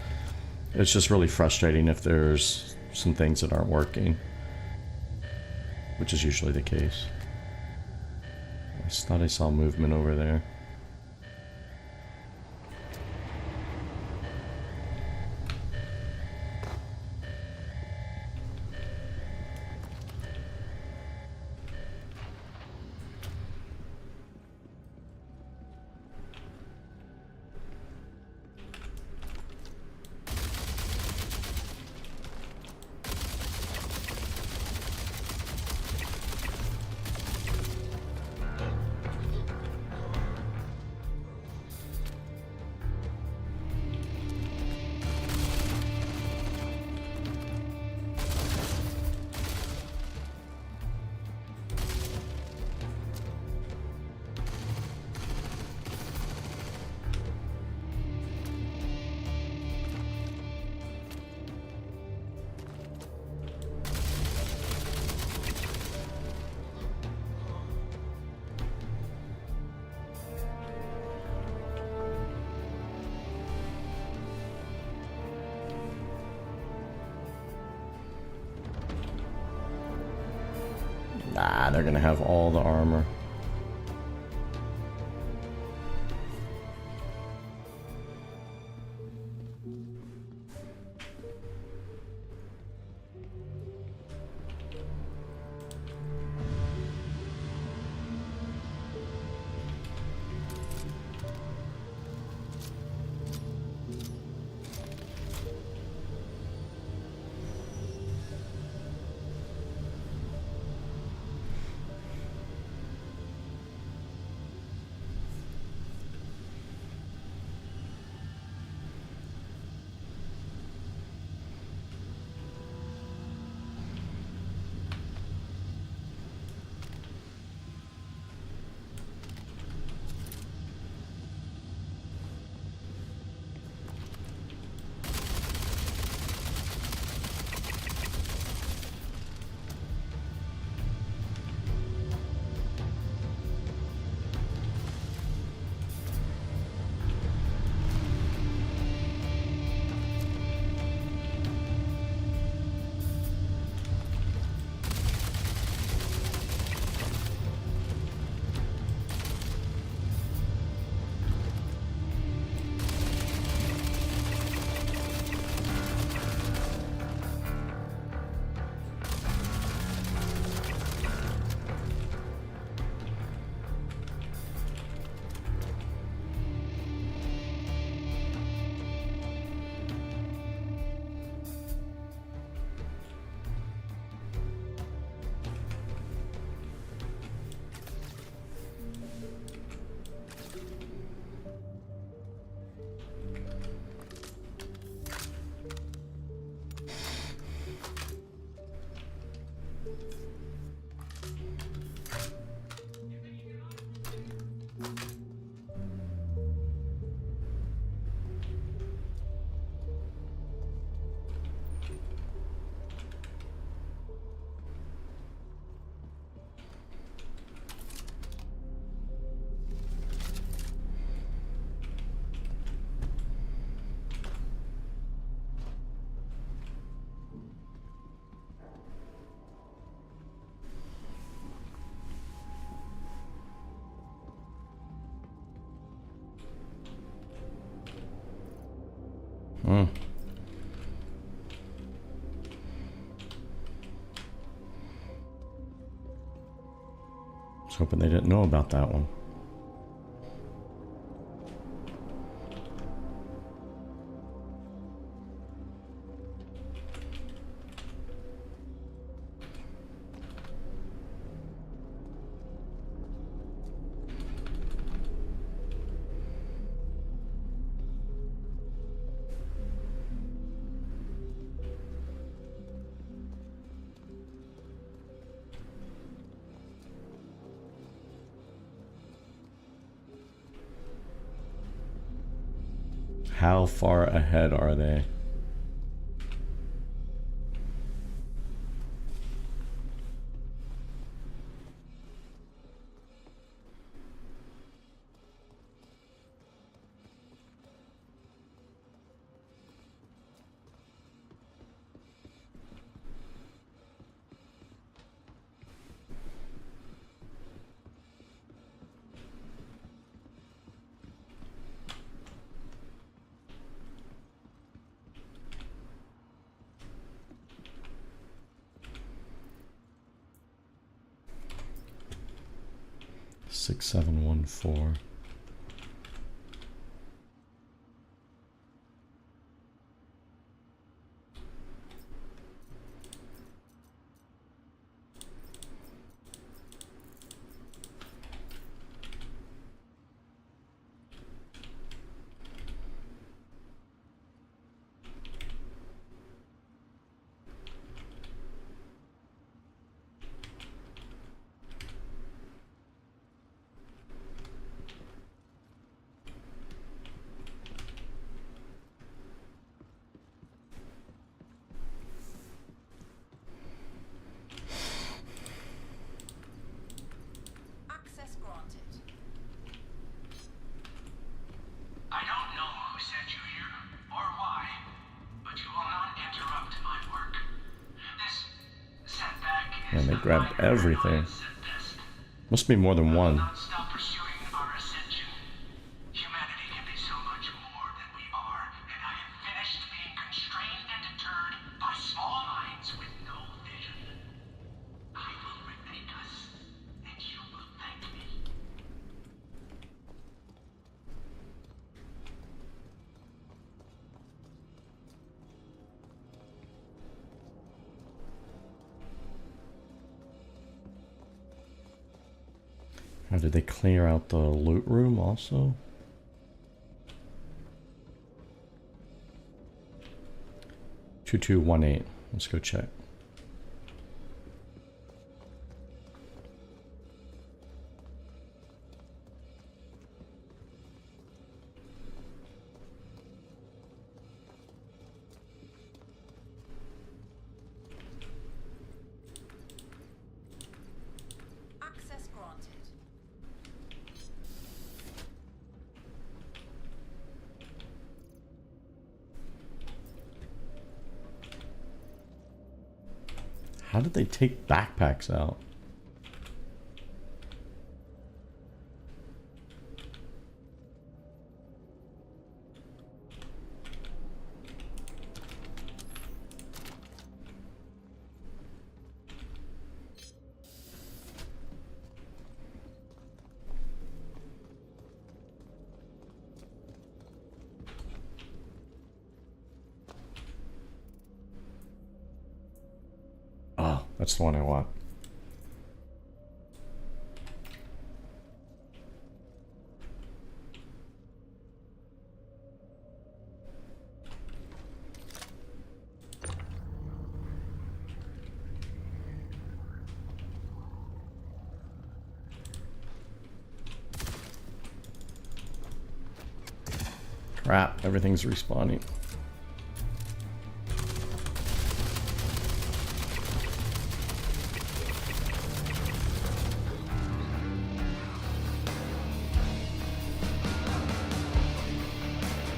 Speaker 1: It's just really frustrating if there's some things that aren't working, which is usually the case. I just thought I saw movement over there. Nah, they're gonna have all the armor. Hmm. I was hoping they didn't know about that one. How far ahead are they? Six, 7, 1, 4.
Speaker 5: Access granted.
Speaker 6: I don't know who sent you here, or why, but you will not interrupt my work. This setback is
Speaker 1: Man, they
Speaker 6: a
Speaker 1: grabbed
Speaker 6: minor
Speaker 1: everything.
Speaker 6: annoyance at best.
Speaker 1: Must be more than
Speaker 6: I will
Speaker 1: one.
Speaker 6: not stop pursuing our ascension. Humanity can be so much more than we are, and I am finished being constrained and deterred by small minds with no vision. I will remake us, and you will thank me.
Speaker 1: How did they clear out the loot room also? 2218. Let's go check.
Speaker 5: Access granted.
Speaker 1: How did they take backpacks out? Oh, that's the one I want. Crap, everything's respawning.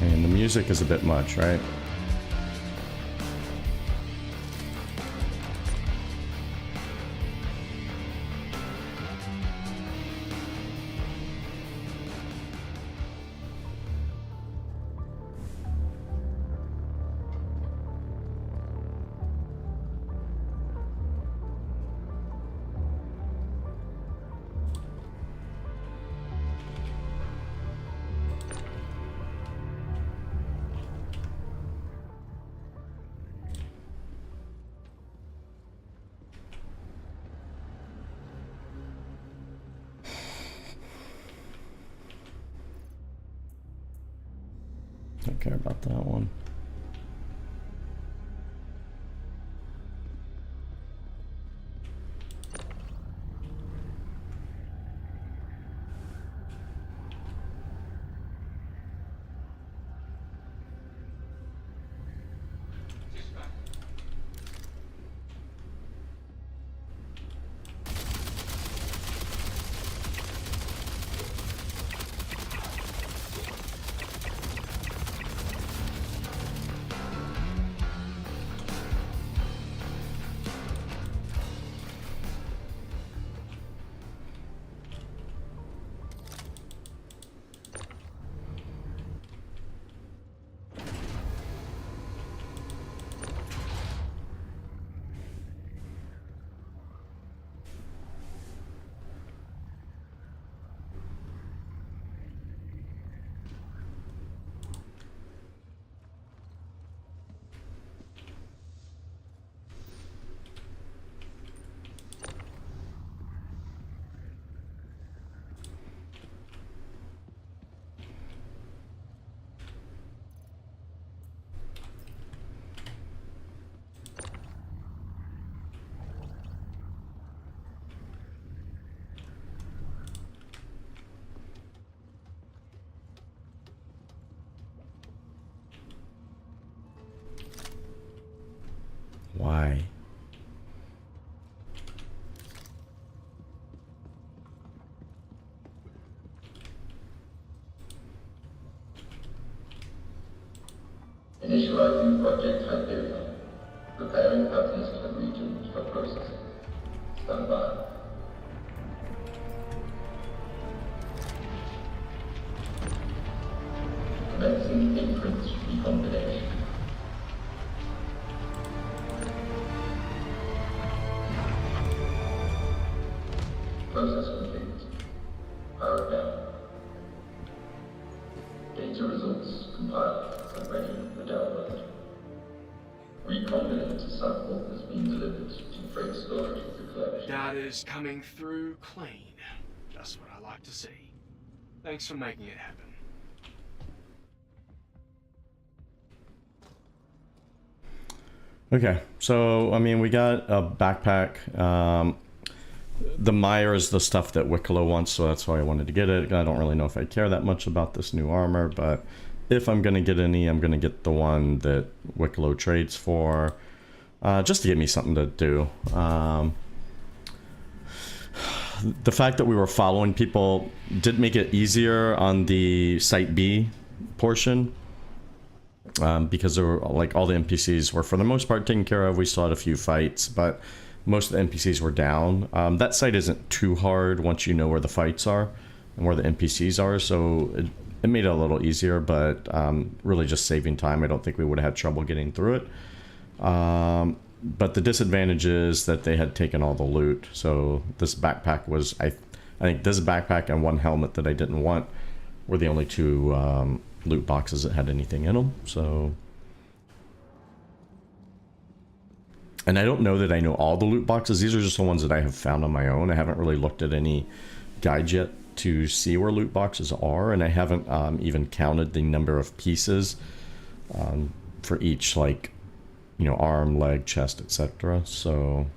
Speaker 1: And the music is a bit much, right? Don't care about that one. Why?
Speaker 7: Initializing Project Hyperion. Preparing patterns to the region for processing. Stand by. Commencing inference recombination. Process complete. Power down. Data results compiled and ready for download. Recombinant sample has been delivered to freight storage for collection.
Speaker 4: Data's coming through clean. Just what I like to see. Thanks for making it happen.
Speaker 1: Okay, so I mean, we got a backpack. The Mire is the stuff that Wicklow wants, so that's why I wanted to get it. I don't really know if I care that much about this new armor, but if I'm gonna get any, I'm gonna get the one that Wicklow trades for, just to give me something to do. The fact that we were following people did make it easier on the Site B portion. Because there were, like, all the NPCs were for the most part taken care of. We still had a few fights, but most of the NPCs were down. That site isn't too hard once you know where the fights are and where the NPCs are, so it made it a little easier, but really just saving time. I don't think we would have had trouble getting through it. But the disadvantage is that they had taken all the loot. So this backpack was, I think this backpack and one helmet that I didn't want were the only two loot boxes that had anything in them. So, and I don't know that I know all the loot boxes. These are just the ones that I have found on my own. I haven't really looked at any guides yet to see where loot boxes are, and I haven't even counted the number of pieces for each, like, you know, arm, leg, chest, etc. So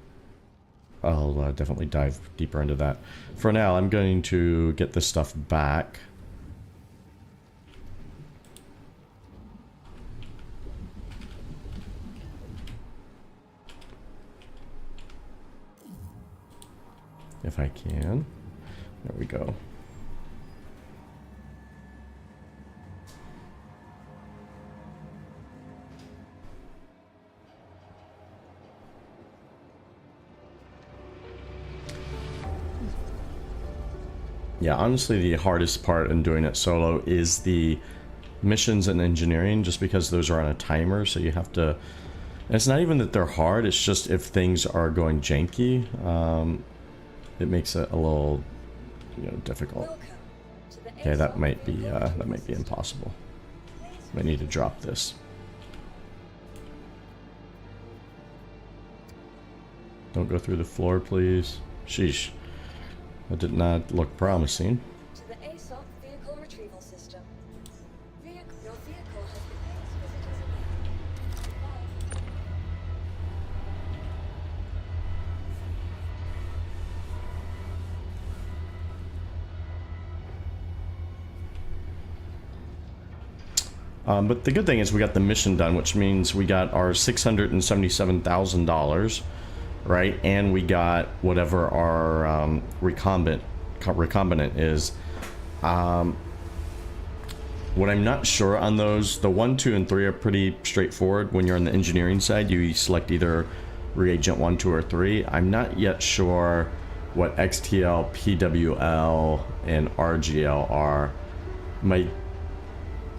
Speaker 1: I'll definitely dive deeper into that. For now, I'm going to get this stuff back. If I can. There we go. Yeah, honestly, the hardest part in doing it solo is the missions and engineering, just because those are on a timer, so you have to... And it's not even that they're hard, it's just if things are going janky, it makes it a little, you know, difficult.
Speaker 2: Welcome to the
Speaker 1: Okay, that might be
Speaker 2: ASOC
Speaker 1: impossible. I need to drop this. Don't go through the floor, please. Sheesh. That did not look promising.
Speaker 2: To the ASOC vehicle retrieval system. Your vehicle has
Speaker 1: But the good thing is we got the mission done, which means we got our $677,000, right? And we got whatever our recombinant is. What I'm not sure on those, the 1, 2, and 3 are pretty straightforward. When you're on the engineering side, you select either reagent 1, 2, or 3. I'm not yet sure what XTL, PWL, and RGL are. My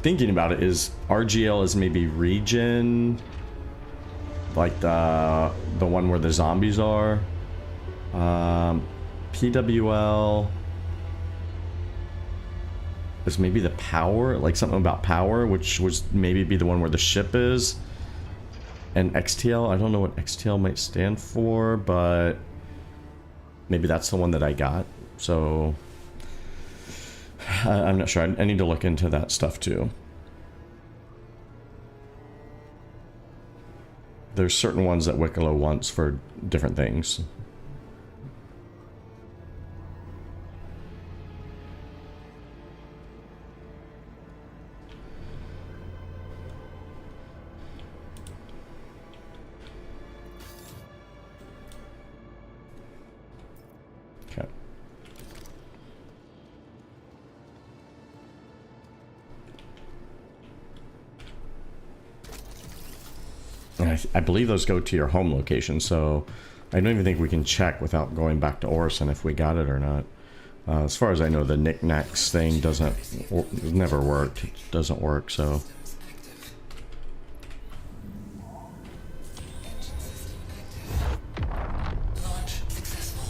Speaker 1: thinking about it is RGL is maybe region, like the one where the zombies are. PWL is maybe the power, like something about power, which was maybe be the one where the ship is. And XTL, I don't know what XTL might stand for, but maybe that's the one that I got. So I'm not sure. I need to look into that stuff too. There's certain ones that Wicklow wants for different things. Okay. And I believe those go to your home location, so I don't even think we can check without going back to Orison if we got it or not. As far as I know, the knickknacks thing never worked. It doesn't work, so.
Speaker 3: Launch successful.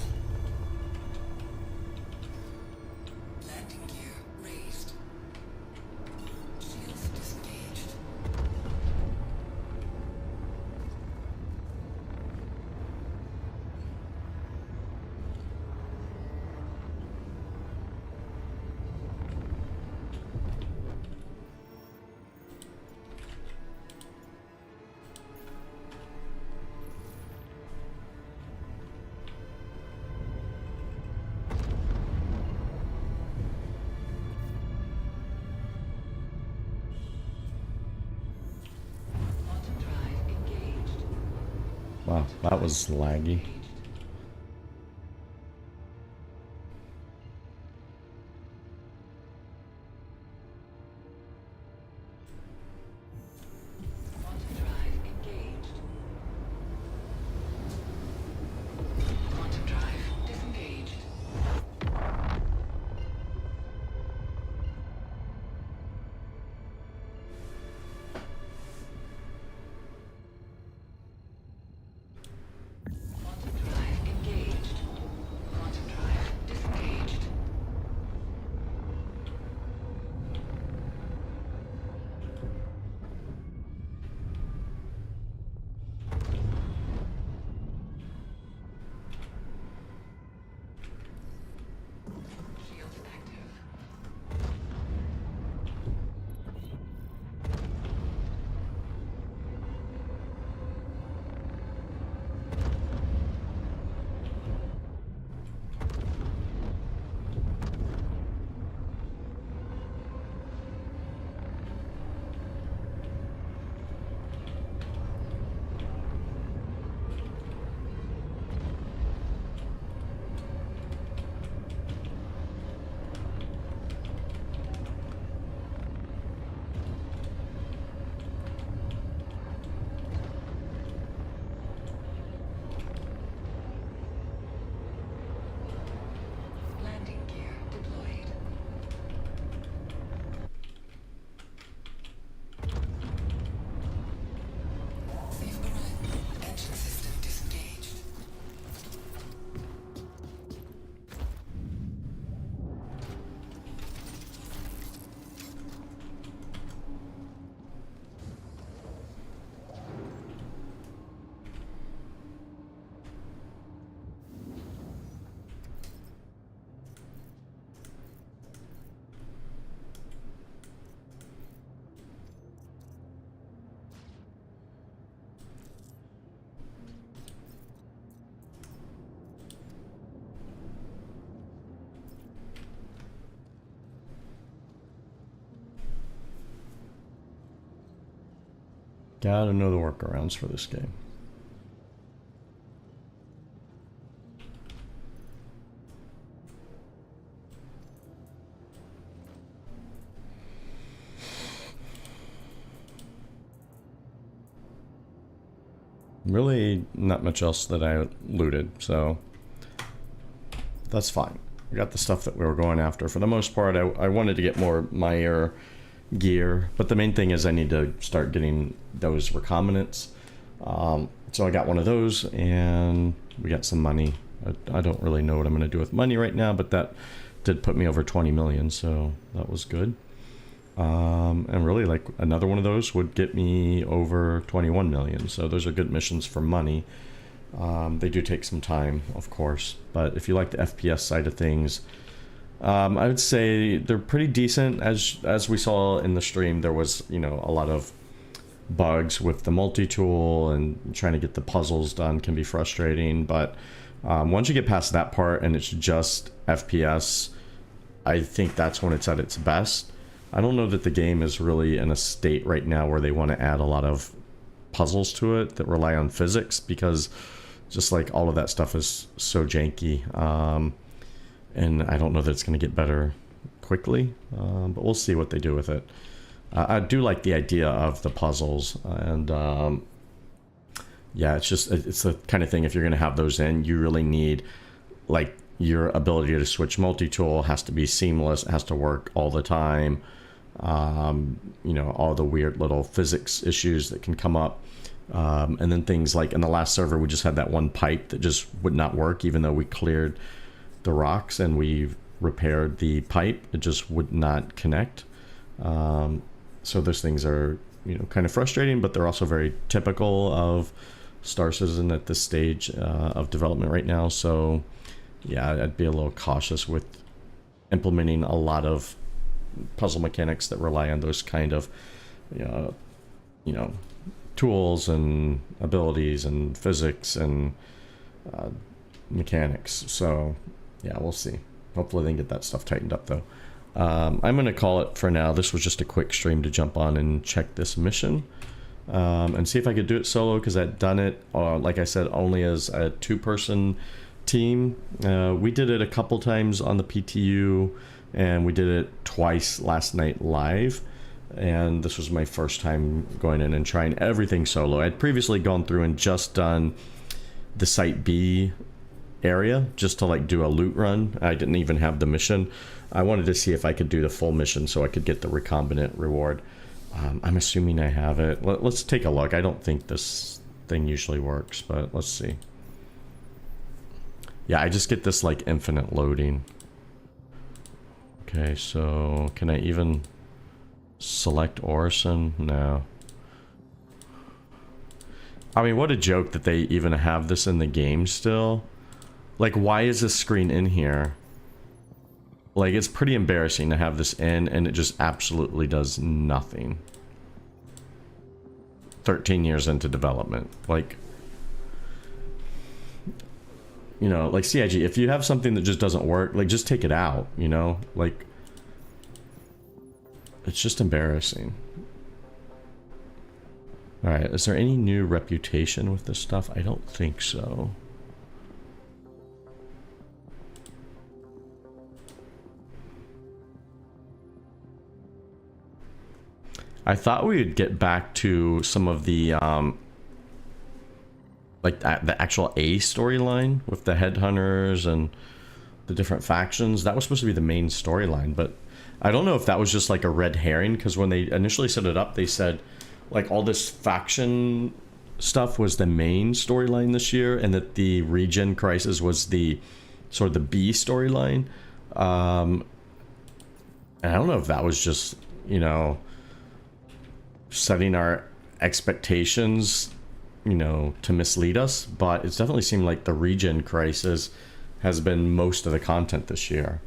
Speaker 3: Landing gear raised. Shields disengaged. Quantum drive engaged.
Speaker 1: Wow, that was laggy.
Speaker 3: Quantum drive engaged. Quantum drive disengaged. Quantum drive engaged. Quantum drive disengaged. Shields active.
Speaker 1: Gotta know the workarounds for this game. Really not much else that I looted, so that's fine. We got the stuff that we were going after. For the most part, I wanted to get more Meyer gear, but the main thing is I need to start getting those recombinants. So I got one of those, and we got some money. I don't really know what I'm going to do with money right now, but that did put me over 20 million, so that was good. And really, like, another one of those would get me over 21 million. So those are good missions for money. They do take some time, of course. But if you like the FPS side of things, I would say they're pretty decent. As we saw in the stream, there was, you know, a lot of bugs with the multi-tool, and trying to get the puzzles done can be frustrating. But once you get past that part and it's just FPS, I think that's when it's at its best. I don't know that the game is really in a state right now where they want to add a lot of puzzles to it that rely on physics, because just like all of that stuff is so janky. And I don't know that it's going to get better quickly, but we'll see what they do with it. I do like the idea of the puzzles, and yeah, it's the kind of thing, if you're going to have those in, you really need, like, your ability to switch multi-tool has to be seamless. It has to work all the time. You know, all the weird little physics issues that can come up. And then things like in the last server, we just had that one pipe that just would not work, even though we cleared the rocks and we repaired the pipe. It just would not connect. So those things are, you know, kind of frustrating, but they're also very typical of Star Citizen at this stage of development right now. So yeah, I'd be a little cautious with implementing a lot of puzzle mechanics that rely on those kind of, you know, tools and abilities and physics and mechanics. So yeah, we'll see. Hopefully they can get that stuff tightened up, though. I'm going to call it for now. This was just a quick stream to jump on and check this mission and see if I could do it solo, because I'd done it, like I said, only as a two-person team. We did it a couple times on the PTU, and we did it twice last night live, and this was my first time going in and trying everything solo. I'd previously gone through and just done the Site B area just to, like, do a loot run. I didn't even have the mission. I wanted to see if I could do the full mission so I could get the recombinant reward. I'm assuming I have it. Let's take a look. I don't think this thing usually works, but let's see. Yeah, I just get this, like, infinite loading. Okay, so can I even select Orison? No. I mean, what a joke that they even have this in the game still. Like, why is this screen in here? Like, it's pretty embarrassing to have this in, and it just absolutely does nothing. 13 years into development. Like, you know, like CIG, if you have something that just doesn't work, like, just take it out, you know? Like, it's just embarrassing. Alright, is there any new reputation with this stuff? I don't think so. I thought we would get back to some of the, like, the actual A storyline with the headhunters and the different factions. That was supposed to be the main storyline, but I don't know if that was just like a red herring, because when they initially set it up, they said, like, all this faction stuff was the main storyline this year, and that the regen crisis was the sort of the B storyline. And I don't know if that was just, you know, setting our expectations, you know, to mislead us, but it's definitely seemed like the regen crisis has been most of the content this year.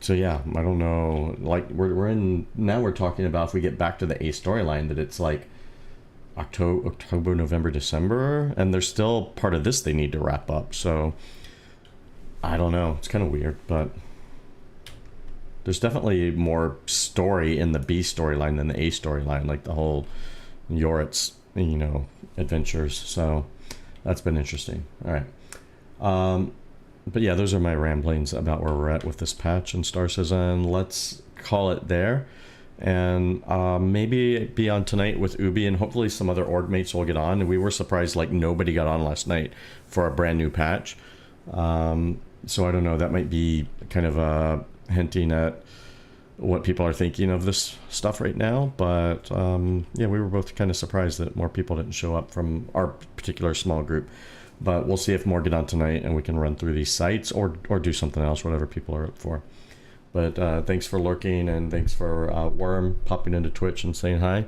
Speaker 1: So yeah, I don't know, like, we're in, now we're talking about, if we get back to the A storyline, that it's like October, November, December, and there's still part of this they need to wrap up. So I don't know, it's kind of weird, but there's definitely more story in the B storyline than the A storyline, like the whole Yorit's, adventures. So that's been interesting. All right. But yeah, those are my ramblings about where we're at with this patch and Star Citizen. Let's call it there. And maybe be on tonight with Ubi, and hopefully some other org mates will get on. And we were surprised like nobody got on last night for a brand new patch. So I don't know, that might be kind of hinting at what people are thinking of this stuff right now. But yeah, we were both kind of surprised that more people didn't show up from our particular small group. But we'll see if more get on tonight and we can run through these sites or do something else, whatever people are up for. But thanks for lurking, and thanks for Worm popping into Twitch and saying hi.